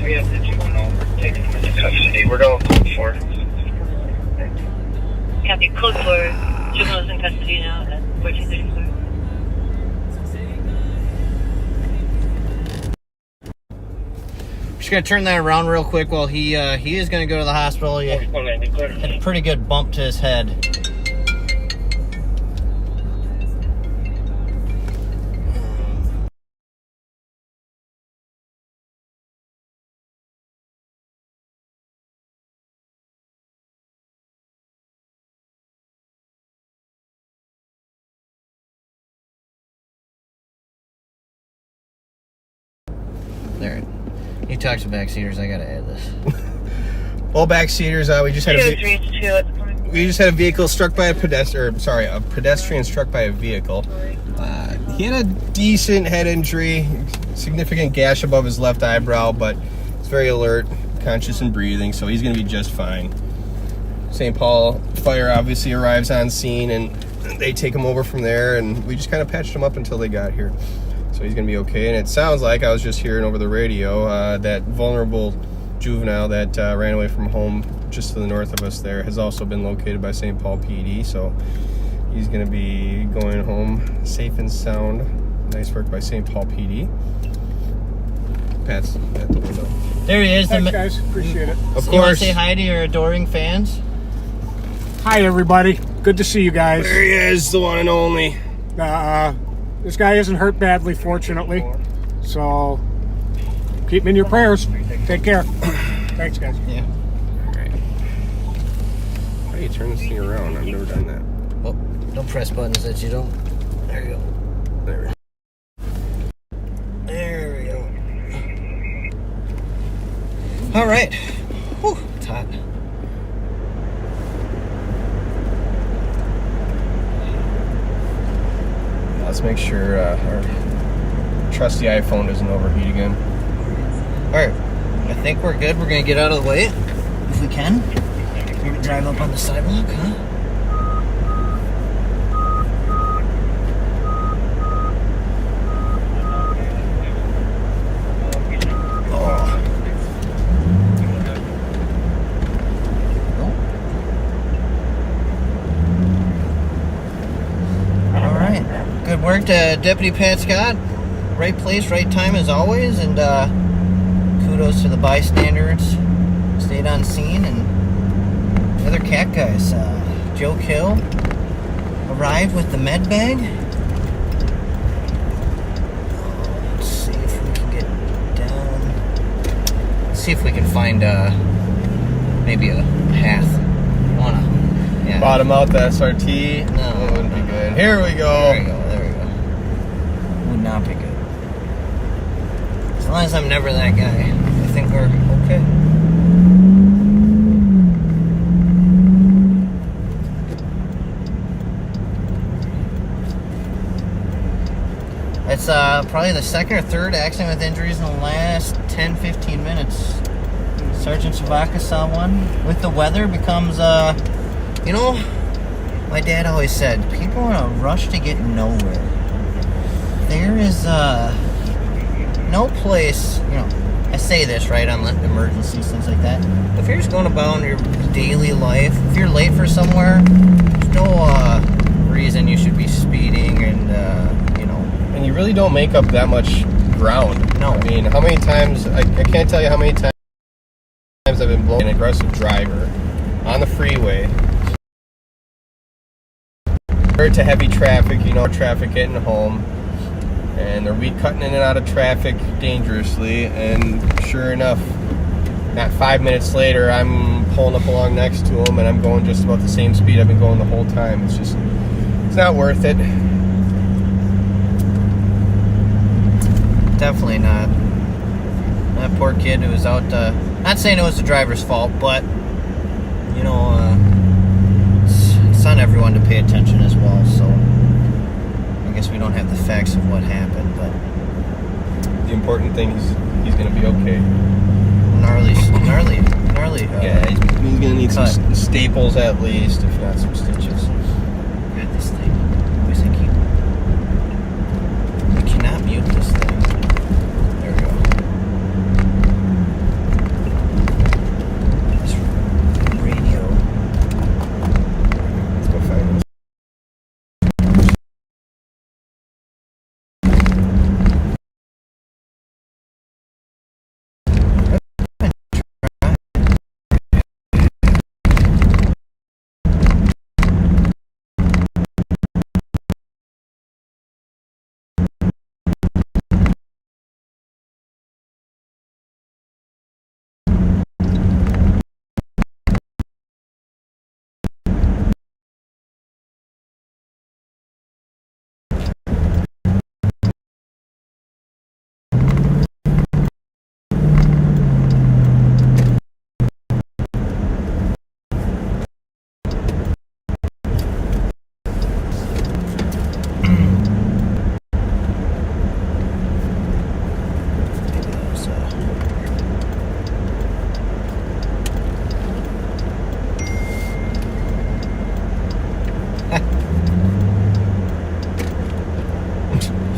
We have the 210. We're taking him into custody. We're going code 4. Copy, code 4. Juvenile's in custody now at 1434. Just gonna turn that around real quick while he is gonna go to the hospital. He had a pretty good bump to his head. There. He talks to backseaters. I gotta add this. Well, backseaters, we just had a vehicle struck by a pedestrian. Sorry, a pedestrian struck by a vehicle. He had a decent head injury, significant gash above his left eyebrow, but he's very alert, conscious, and breathing, so he's going to be just fine. St. Paul Fire obviously arrives on scene, and they take him over from there, and we just kind of patched him up until they got here. So he's going to be okay. And it sounds like, I was just hearing over the radio, that vulnerable juvenile that ran away from home just to the north of us there has also been located by St. Paul PD. So he's going to be going home safe and sound. Nice work by St. Paul PD. Pat's at the window. There he is. Thanks, guys. Appreciate it. Of You want to course. say hi to your adoring fans? Hi, everybody. Good to see you guys. There he is, the one and only. This guy isn't hurt badly, fortunately. So keep him in your prayers. Take care. Thanks, guys. Yeah. How do you turn this thing around? I've never done that. Oh, don't press buttons that you don't. There you go. There we go. There we go. All right. Whew, it's hot. Let's make sure our trusty iPhone doesn't overheat again. All right. I think we're good. We're going to get out of the way if we can. We're going to drive up on the sidewalk, huh? Good work to Deputy Pat Scott. Right place, right time as always, and kudos to the bystanders. Stayed on scene, and the other cat guys. Joe Kill arrived with the med bag. Let's see if we can get down. Let's see if we can find maybe a path. Yeah. Bottom out the SRT. No, that wouldn't be good. Here we go. There we go. Would not be good. As long as I'm never that guy, I think we're okay. It's probably the second or third accident with injuries in the last 10-15 minutes. Sergeant Savaka saw one. With the weather becomes you know, my dad always said, people in a rush to get nowhere. There is no place, you know, I say this, right, on emergencies, things like that. If you're just going about your daily life, if you're late for somewhere, there's no reason you should be speeding and, you know. And you really don't make up that much ground. No. I mean, how many times, I can't tell you how many times I've been blown an aggressive driver on the freeway. To heavy traffic, you know, traffic getting home, and they're cutting in and out of traffic dangerously, and sure enough, not 5 minutes later, I'm pulling up along next to them, and I'm going just about the same speed I've been going the whole time. It's just, it's not worth it. Definitely not. That poor kid who was out, not saying it was the driver's fault, but, you know, it's on everyone to pay attention as well, so I guess we don't have the facts of what happened, but The important thing is he's going to be okay. gnarly. Yeah, he's going to need some staples at least, if not some stitches. Got this thing. Where's it keep? I cannot mute this thing. There we go. This radio. Let's go find him.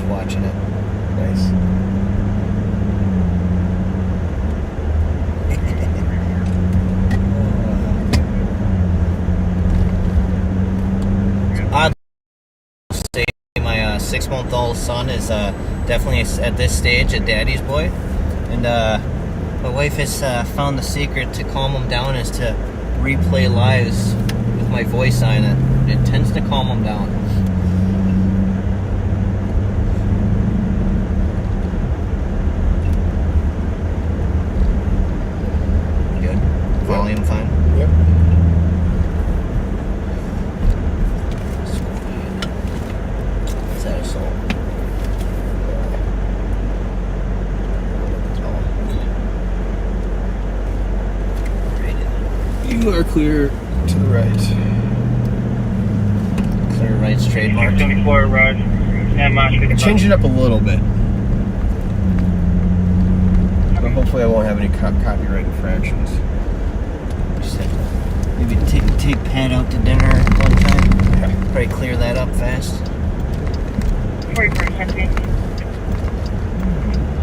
Watching it. Nice. I'd say my 6-month-old son is definitely at this stage a daddy's boy, and my wife has found the secret to calm him down is to replay lives with my voice on it. It tends to calm them down. Good. Volume fine? Yep. Is that a soul? You are clear to the right. Clear right's trademark. 74 Raj. And Change it up a little bit. But hopefully I won't have any copyright infractions. Just have to maybe take Pat out to dinner at one time. Probably clear that up fast. 40%.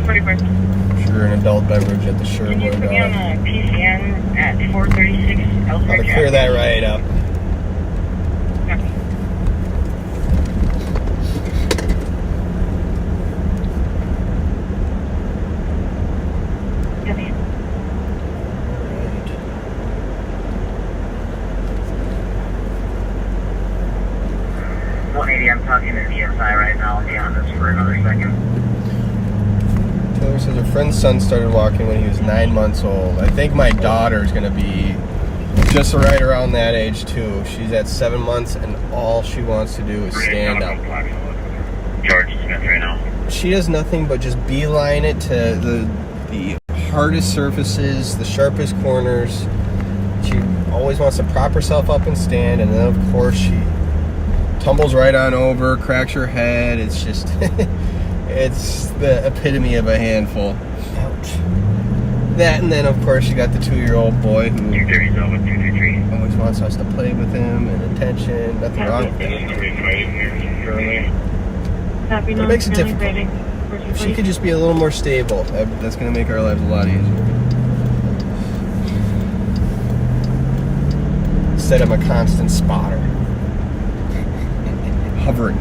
40%. Sure, an adult beverage at the Sherwood. Can you put me on a PCN at 436 I'll Eldridge? clear that right up. Copy. 180, I'm talking to DSI right now. I'll be on this for another second. Taylor says her friend's son started walking when he was 9 months old. I think my daughter's going to be just right around that age too. She's at 7 months and all she wants to do is stand up. George Smith right now. She does nothing but just beeline it to the hardest surfaces, the sharpest corners. She always wants to prop herself up and stand, and then of course she tumbles right on over, cracks her head. It's just it's the epitome of a handful. Ouch. That, and then of course you got the 2-year-old boy who 230 Zelda 233. always wants us to play with him and attention. Nothing wrong with that. Copy. It makes it difficult. If she could just be a little more stable, that's going to make our lives a lot easier. Instead of a constant spotter. Hovering.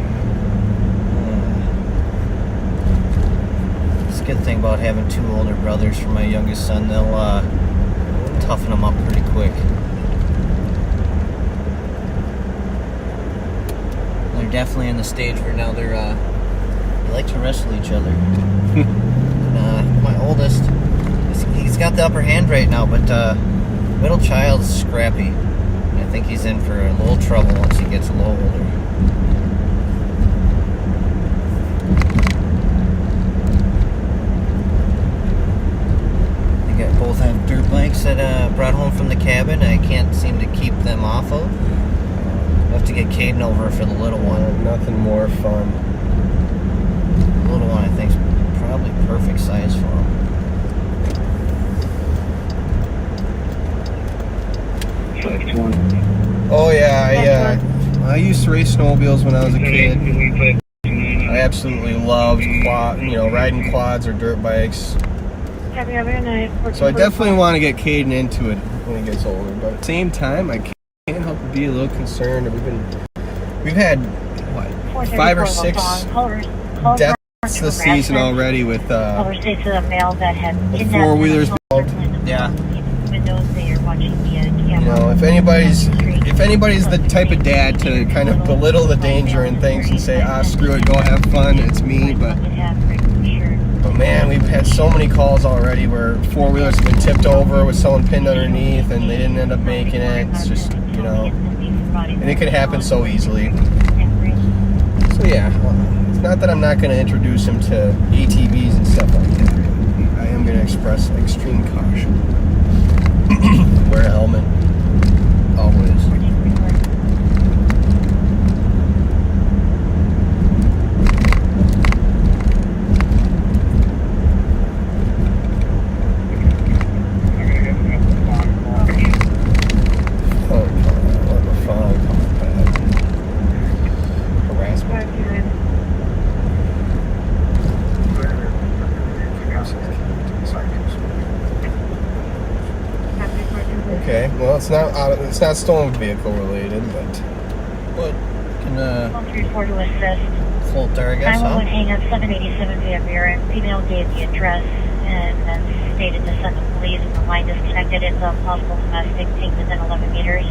It's a good thing about having 2 older brothers for my youngest son. They'll toughen them up pretty quick. They're definitely in the stage where now they like to wrestle each other. My oldest, he's got the upper hand right now, but middle child's scrappy. I think he's in for a little trouble once he gets a little older. Both have dirt bikes that I brought home from the cabin. I can't seem to keep them off of. I have to get Caden over for the little one. Nothing more fun. The little one I think is probably perfect size for him. Oh yeah, I used to race snowmobiles when I was a kid. I absolutely loved riding quads or dirt bikes. Copy. Have a good night. So I definitely want to get Caden into it when he gets older. But at the same time, I can't help but be a little concerned. We've had what 5 or 6 deaths this season already with States of the male that had 4-wheelers involved. Yeah. Windows they are watching via camera. You know, if anybody's the type of dad to kind of belittle the danger and things and say, screw it, go have fun, it's me. But man, we've had so many calls already where 4-wheelers have been tipped over with someone pinned underneath and they didn't end up making it. It's just, and it could happen so easily. So yeah, it's not that I'm not going to introduce him to ATVs and stuff like that. I am going to express extreme caution. Wear a helmet. Always. Okay, well, it's not stolen vehicle related, but What? Can 134 to assist. float there, I guess, huh? 911 hang up 787 via Mirror. Female gave the address and then stated to send the police. The line disconnected. It's a possible domestic. Take within 11 meters.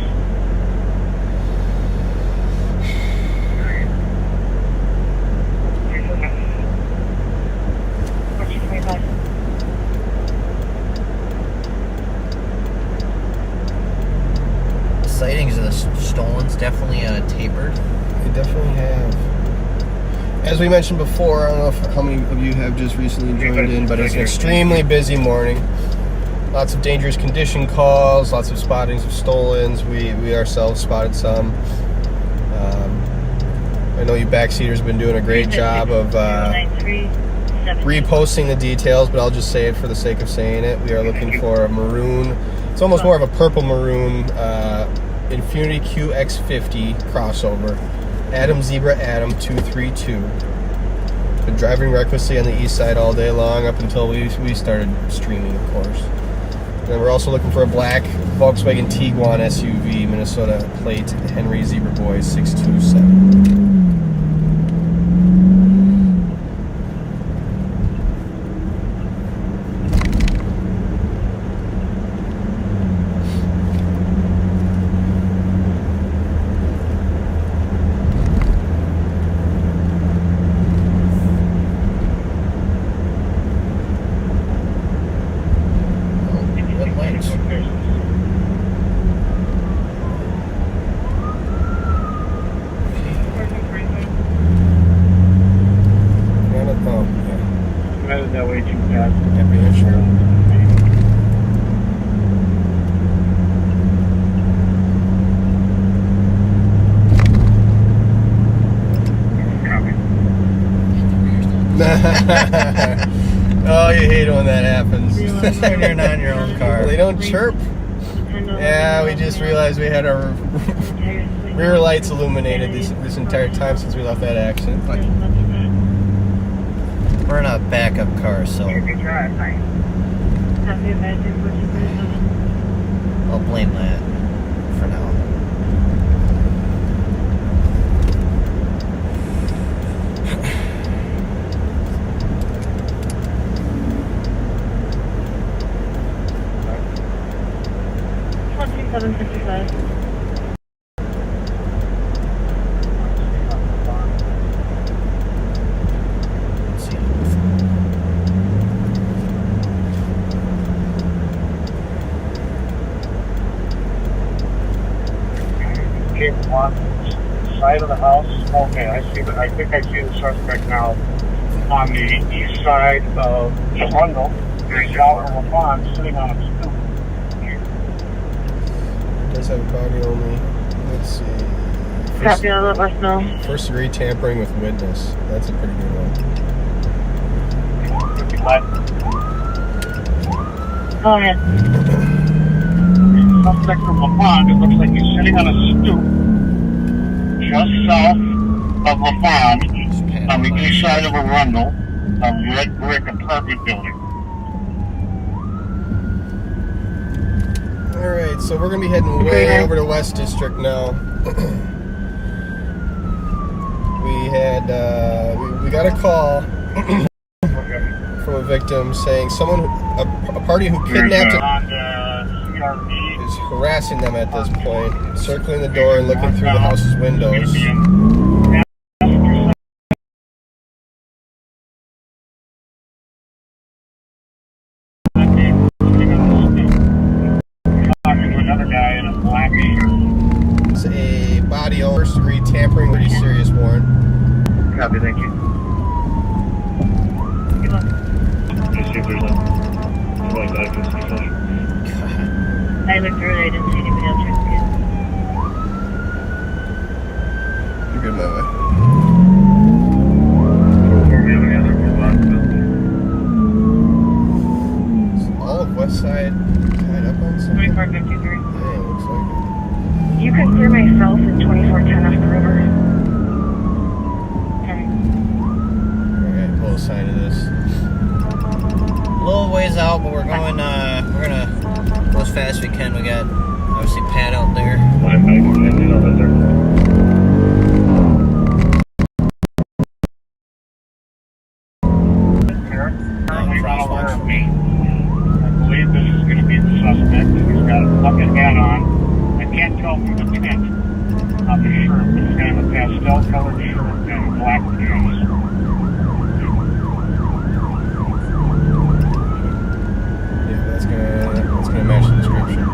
stolens definitely tapered. They definitely have. As we mentioned before, I don't know how many of you have just recently joined in, but it's an extremely busy morning. Lots of dangerous condition calls, lots of spottings of stolens. We ourselves spotted some. I know you backseaters have been doing a great job of reposting the details, but I'll just say it for the sake of saying it. We are looking for a maroon. It's almost more of a purple maroon Infiniti QX50 crossover. Adam Zebra Adam 232. Been driving recklessly on the east side all day long up until we started streaming, of course. And we're also looking for a black Volkswagen Tiguan SUV, Minnesota plate, Henry Zebra Boy 627. That way too fast. Oh, you hate when that happens. When you're not in your own car. They don't chirp. Yeah, we just realized we had our rear lights illuminated this entire time since we left that accident. We're in a backup car, so I'll blame that for now. Came on the side of the house. Okay, I think I see the suspect now on the east side of Trundle. There's Albert LaFon sitting on a stoop. Does have a body only. Let's see. Copy, I'll let us know. First degree tampering with witness. That's a pretty good one. Go ahead. Suspect from LaFon, it looks like he's sitting on a stoop just south of LaFon on the east side of Arundel, a red brick apartment building. Alright, so we're going to be heading way over to West District now. We got a call from a victim saying someone, a party who kidnapped him is harassing them at this point, circling the door and looking through the house's windows. It's a body owner, first degree tampering, pretty serious warrant. Copy, thank you. Let's see if there's somebody back in this session. I looked through it, I didn't see anybody else. You're good, my way. Is all of West Side tied up on something? 2453. Yeah, it looks like it. You can clear myself at 2410 off the river. 10. Alright, pull aside of this. A little ways out, but we're gonna go as fast as we can. We got obviously Pat out there. Currently not aware of me. I believe this is going to be the suspect. He's got a bucket hat on. I can't tell from the tint of the shirt, but he's got a pastel colored shirt and black pants. Yeah, that's gonna match the description.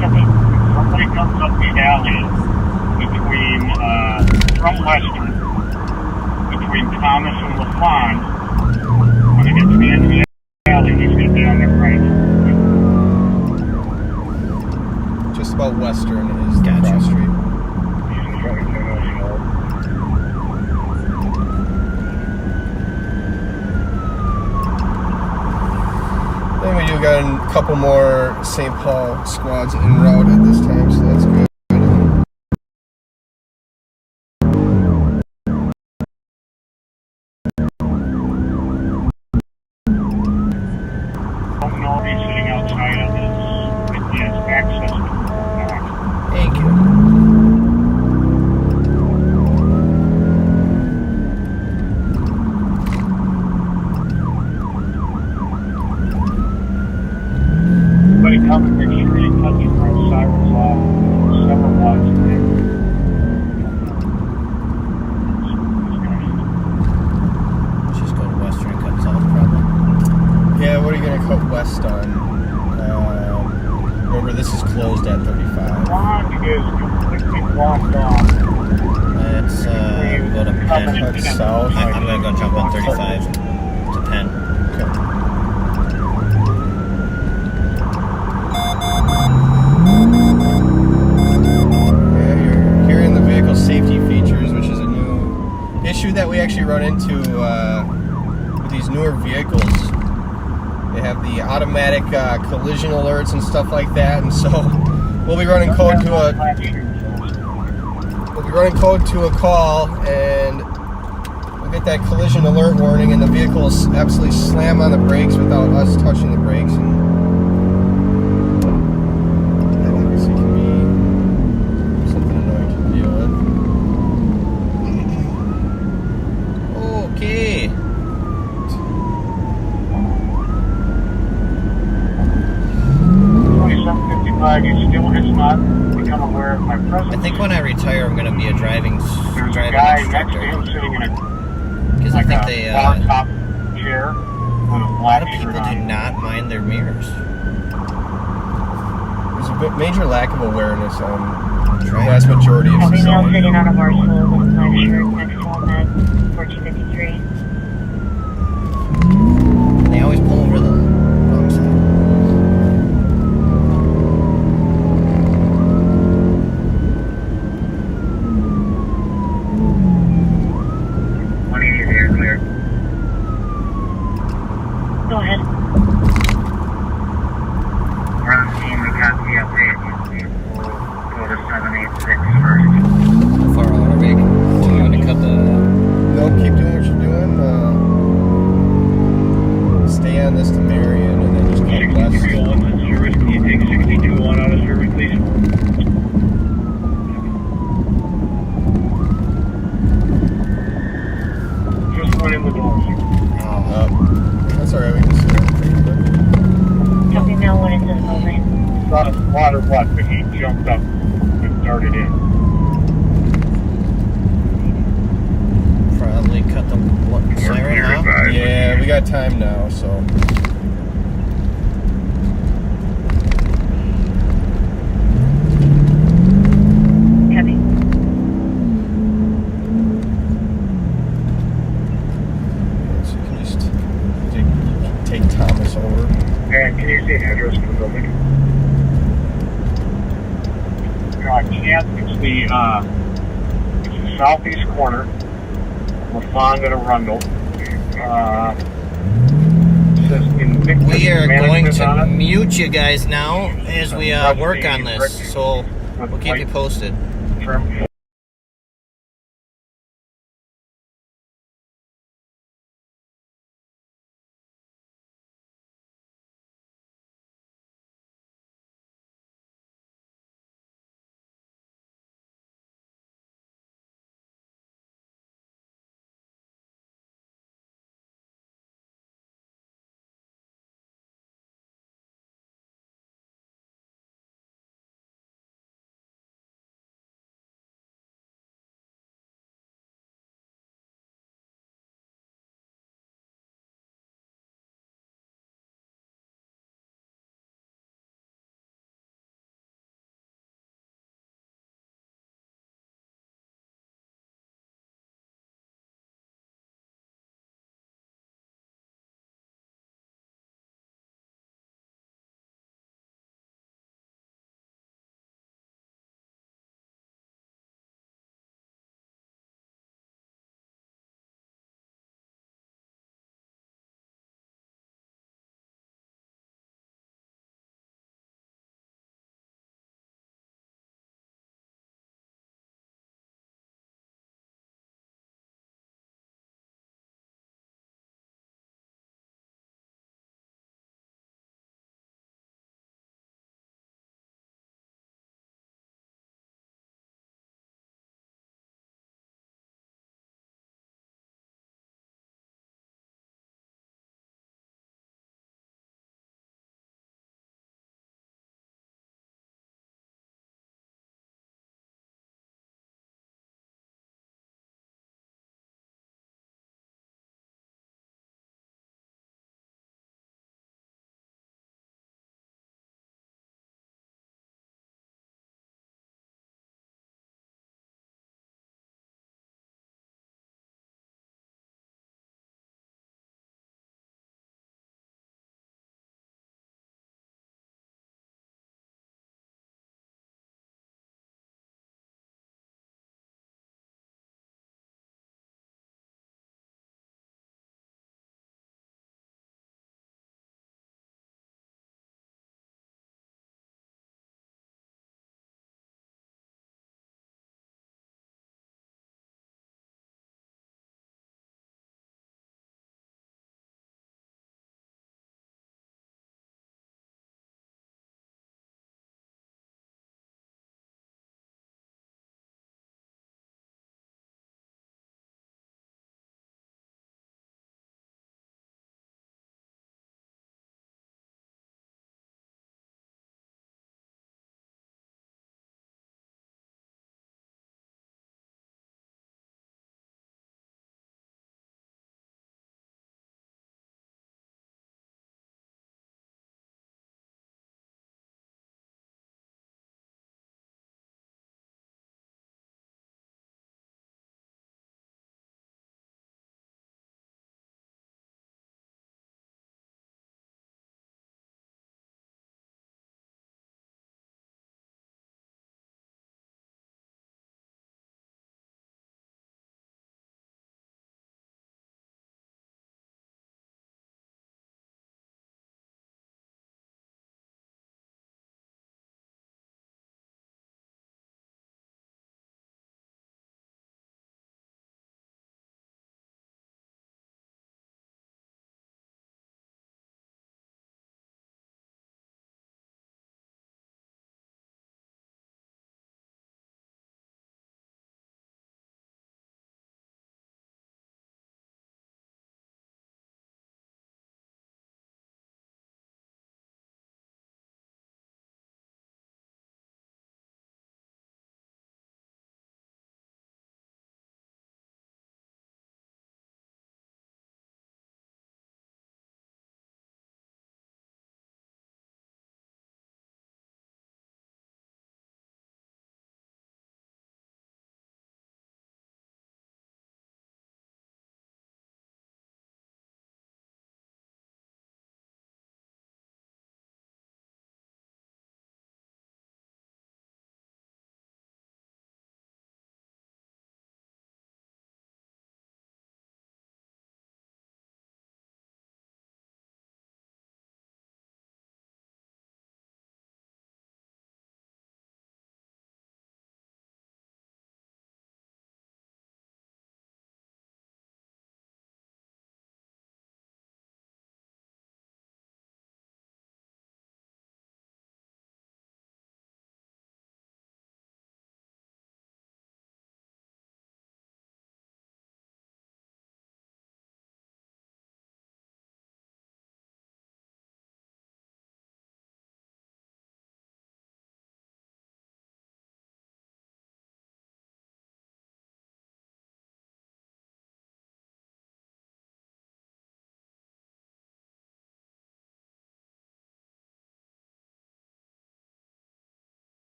Copy. Somebody come we do got a couple more St. Paul squads en route at this time, so that's good. Don't know if he's sitting outside of his access to Thank you. Everybody come and make sure you cut your front sirens off several blocks away. Let's just go to Western and cut south, probably. Yeah, what are you going to cut west on? Remember, this is closed at 35. One is completely blocked off. Let's go to Penn. Cut south. I'm going to go jump on 35 to Penn. Okay. Yeah, you're hearing the vehicle safety features, which is a new issue that we actually run into with these newer vehicles. They have the automatic collision alerts and stuff like that, and so we'll be running code to a call, and we'll get that collision alert warning, and the vehicle will absolutely slam on the brakes without us touching the brakes. And that obviously can be something annoying to deal with. Okay. 2755, you still has not become aware of my presence. I think when I retire, I'm going to be a driving There's a guy next to instructor. him sitting in a Because I think they, bar top chair with a a lot black of people shirt do on. not mind their mirrors. There's a major lack of awareness on the Right. vast majority of Having male society. sitting on a bar stool with a black shirt next to him at 1453. They always pull over the wrong side. 180 there, clear. Go ahead. Ramsey, we got the update. We'll go to 786 first. How far out are we? We're going to cut the... No, keep doing what you're doing. Stay on this to Marion, and then just cut 63 west. on service. Can you take 62 on out of service, please? Just went in the door. That's alright, we can see everything. Copy male went into the building. Thought it was water what, but he jumped up and darted in. Probably cut the siren off. Yeah, we got time now, so. Copy. So you can just take Thomas over. And can you see an address for the building? No, I can't. It's the southeast corner. LaFond and Arundel. Says Invictus We are going Management to on it. mute you guys now as we work on this. So we'll keep you posted. Trim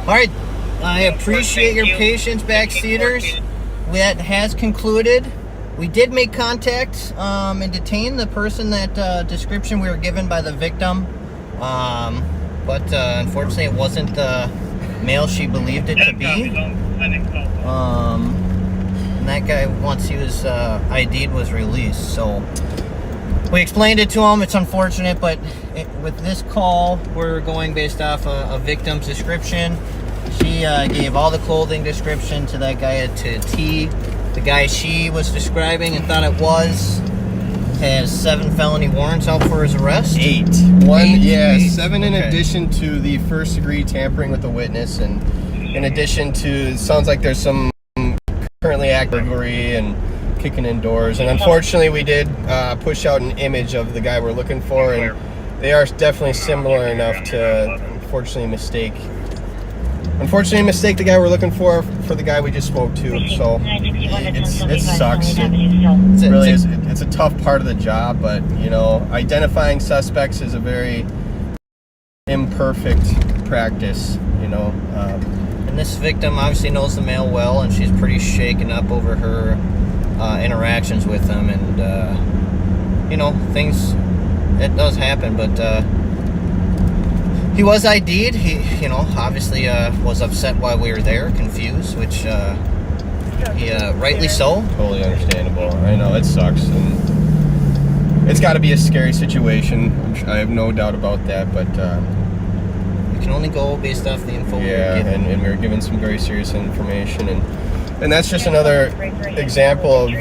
All right. I appreciate your patience, backseaters. That has concluded. We did make contact and detain the person that description we were given by the victim. But unfortunately, it wasn't the male she believed it to be. And that guy, once he was ID'd, was released. So we explained it to him. It's unfortunate, but with this call, we're going based off a victim's description. She gave all the clothing description to that guy to T. The guy she was describing and thought it was has 7 felony warrants out for his arrest. 8. 7 in addition to the first-degree tampering with the witness, and in addition to, it sounds like there's some currently active burglary and kicking in doors. And unfortunately, we did push out an image of the guy we're looking for, and they are definitely similar enough to unfortunately mistake the guy we're looking for the guy we just spoke to. So it sucks. It really is. It's a tough part of the job, but you know, identifying suspects is a very imperfect practice. You know, and this victim obviously knows the male well, and she's pretty shaken up over her interactions with him, and you know, things. It does happen, but. He was ID'd. He, you know, obviously was upset while we were there, confused, which he rightly so. Totally understandable. I know it sucks, and it's got to be a scary situation. I have no doubt about that. But we can only go based off the info. Yeah, and we were given some very serious information, and that's just another example of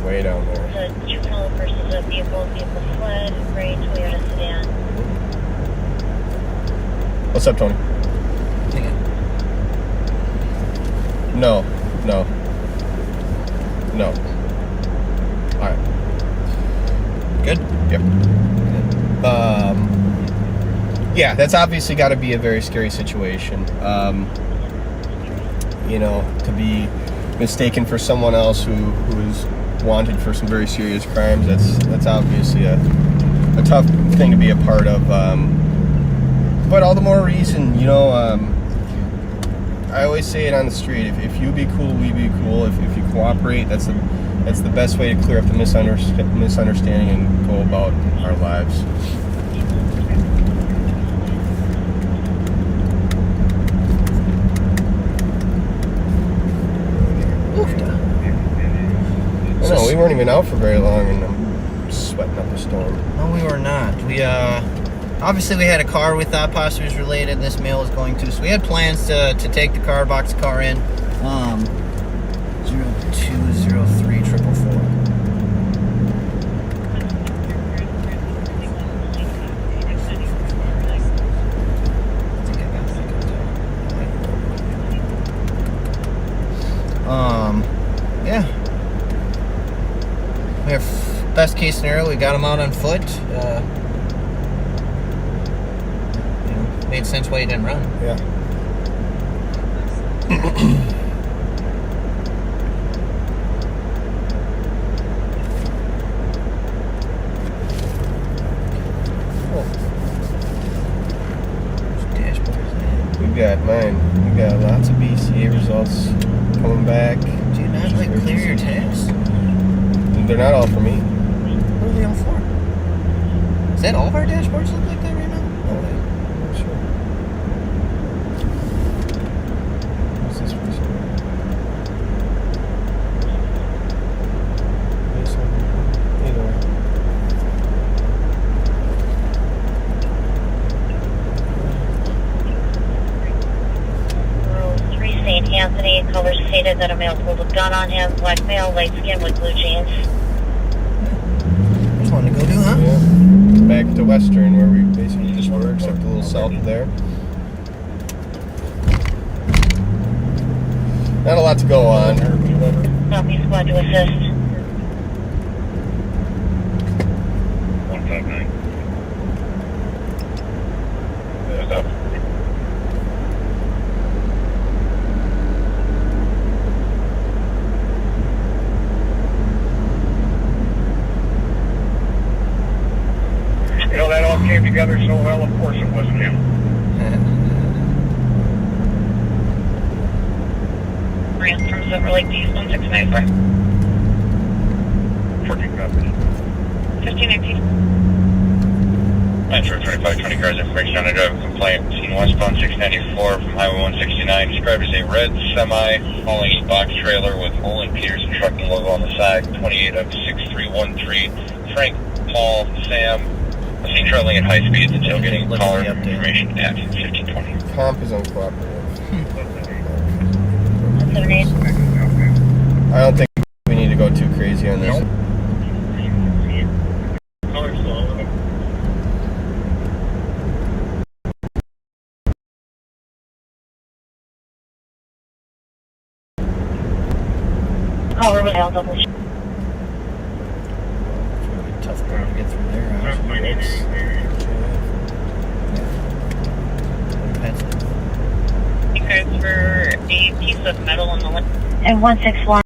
way down there. The juvenile versus a vehicle fled, gray Toyota sedan. What's up, Tony? No. All right. Good? Yep. Yeah, that's obviously got to be a very scary situation. You know, to be mistaken for someone else who is wanted for some very serious crimes, that's obviously a tough thing to be a part of. But all the more reason, you know, I always say it on the street, if you be cool, we be cool. If you cooperate, that's the best way to clear up the misunderstanding and go about our lives. No, we weren't even out for very long, and I'm sweating up a storm. No, we were not. We, obviously we had a car we thought possibly was related, this male was going to, so we had plans to take the car, box the car in. 020344. Yeah. We have best case scenario, we got him out on foot. Made sense why he didn't run. Yeah. We got lots of BCA results coming back. Do you not like clear your tabs? They're not all for me. What are they all for? Is that all of our dashboards look like that right now? No way. Sure. What's this person? Either way. Road 3 St. Anthony, colors stated that a male pulled a gun on him, black male, light skin with blue jeans. Just wanted to go do, huh? Yeah. Back to Western, where we basically just were, except a little south of there. Not a lot to go on. Copy, squad to assist. 159. You know, that all came together so well, of course it wasn't him. Silver Lake B's 1694. 14 copies. 1519. Metro 2520 cars information on a driver complaint. Seen westbound 694 from Highway 169. Described as a red semi hauling a box trailer with Olin Peterson trucking logo on the side. 28 of 6313. Frank, Paul, Sam. Seen traveling at high speeds until getting caller information at 1520. Comp is uncooperative. 178. I don't think we need to go too crazy on this. Caller with L double. Tough to get through there. Cards for a piece of metal on the left. And 161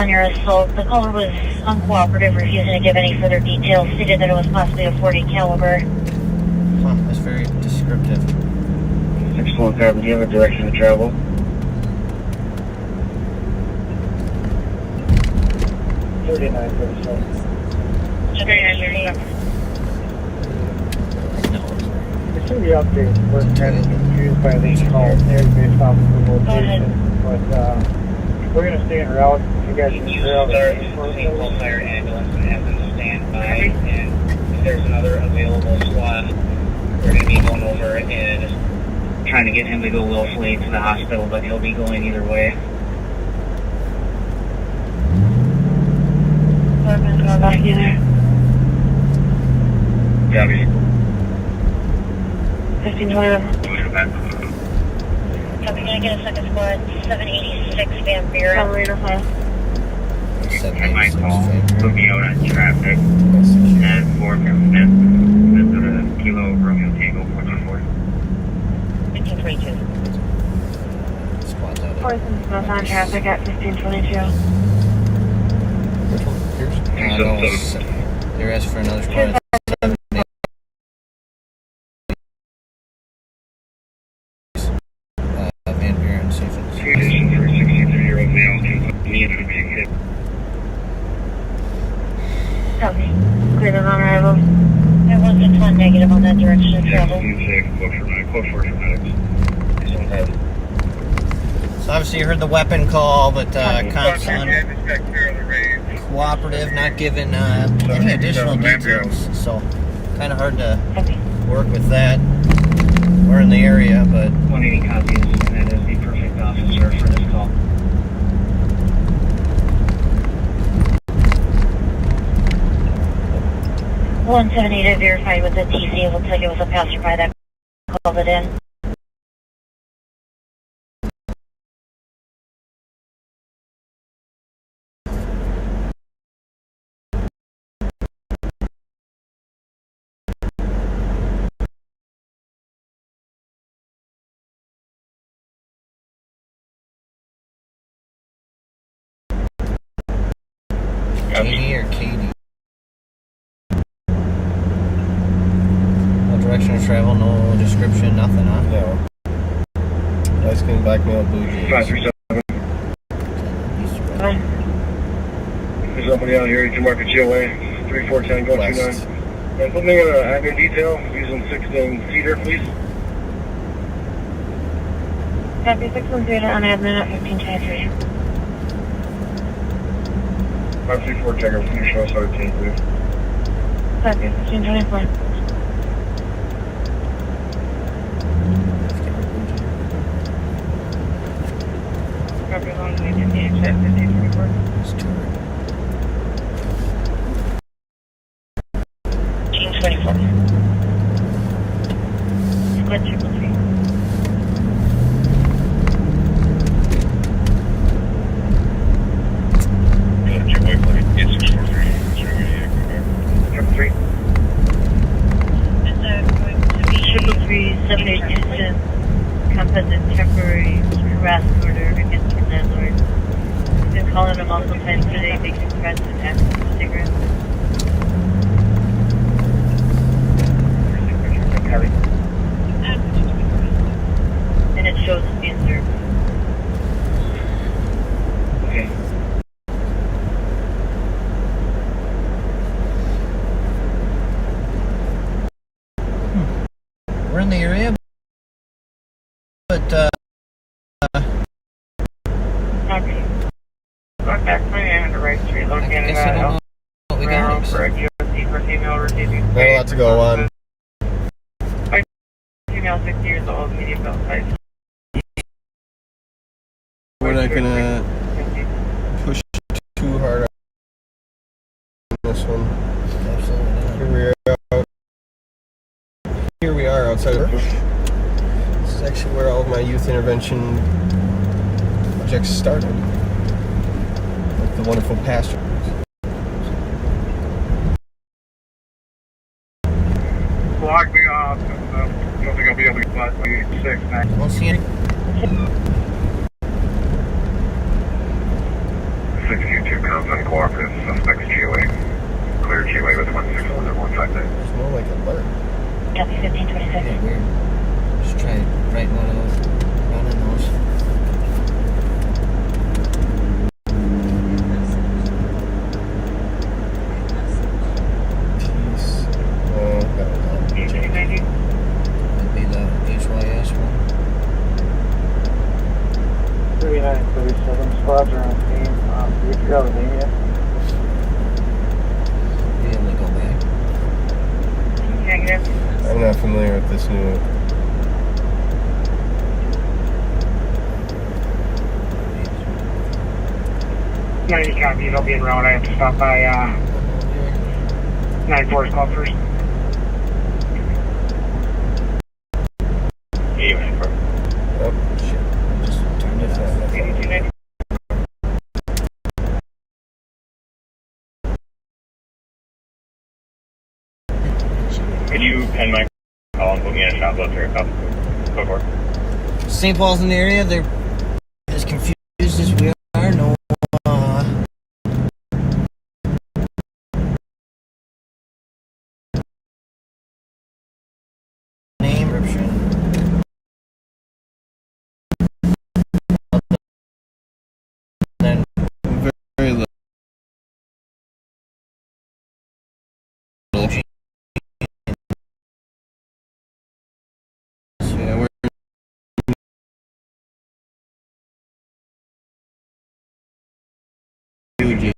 on your assault. The caller was uncooperative, refusing to give any further details. Stated that it was possibly a .40 caliber. Huh, that's very descriptive. 615, do you have a direction to travel? Just There should be updates. We're kind of confused by these calls there based off of the location. But we're going to stay en route. You guys can You travel. start single fire ambulance and have them stand by, and if there's another available squad, we're going to be going over and trying to get him to go willfully to the hospital, but he'll be going either way. Back either. Gabby. 1521. Copy, can I get a second squad? 786 Van Buren. I might call. We'll be out on traffic. And 4 from Smith. Kilo Romeo Tango 424. 1522. Squad's out of Fourth and Smith on traffic at 1522. no, they're asking for another squad. Van Buren, see if it's... Condition for a 63-year-old male needed to be hit. Copy. Clear on arrival. There was a ton negative on that direction of travel. Close for medics. So obviously you heard the weapon call, but comp's uncooperative, not giving any additional details. So kind of hard to Copy. work with that. We're in the area, but 180 copies, and that is the perfect officer for this call. I verified with the TC. It looks like it was a passerby that called it in. Katie or Katie? No direction of travel, no description, nothing, huh? No. Light skin, black male, blue jeans. 537. There's somebody out here. You can mark a GOA. 3410, go 29. Put me in admin detail using 16 Cedar, please. Copy 613 on admin at 1523. 534 Tiger, can you show us how to change, please? Copy 1524. Copy long way to the at 1524. Team 24. Squad 333. Triple 3. Is that going to be 338 Houston? Composite temporary harass order against your landlord. We've been calling him multiple times today, making threats and asking for cigarettes. And it shows it's being served. but Okay. Contact my man on the right street, I located guess I don't know what we got. for a USD for female receiving. Not a lot to go on. Female 60 years old, medium belt size. We're not gonna push too hard on this one. Absolutely not. Here we are outside of This is actually where all of my youth intervention projects started. Like the wonderful pastor. Block me off. I don't think I'll be able to get past 6 now. Don't see any. 6Q2 comes uncooperative. Suspects GOA. Clear GOA with 16115 there. It's more like alert. Copy 1526. Yeah, weird. Just try writing one of those. Running those. Jeez. That was all. That'd be the HYS one. 3937 squads are on scene. Do you figure out the name yet? Be able to go back. Negative. I'm not familiar with this new. 90 copies. I'll be en route. I have to stop by 94's call first. Even for Oh, shit. Just turned it on. Could you pen my call and put me in a shop load here? Go for it. St. Paul's in the area. They're as confused as we are. No name description. Then Very little. G. Yeah, we're huge.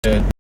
Good.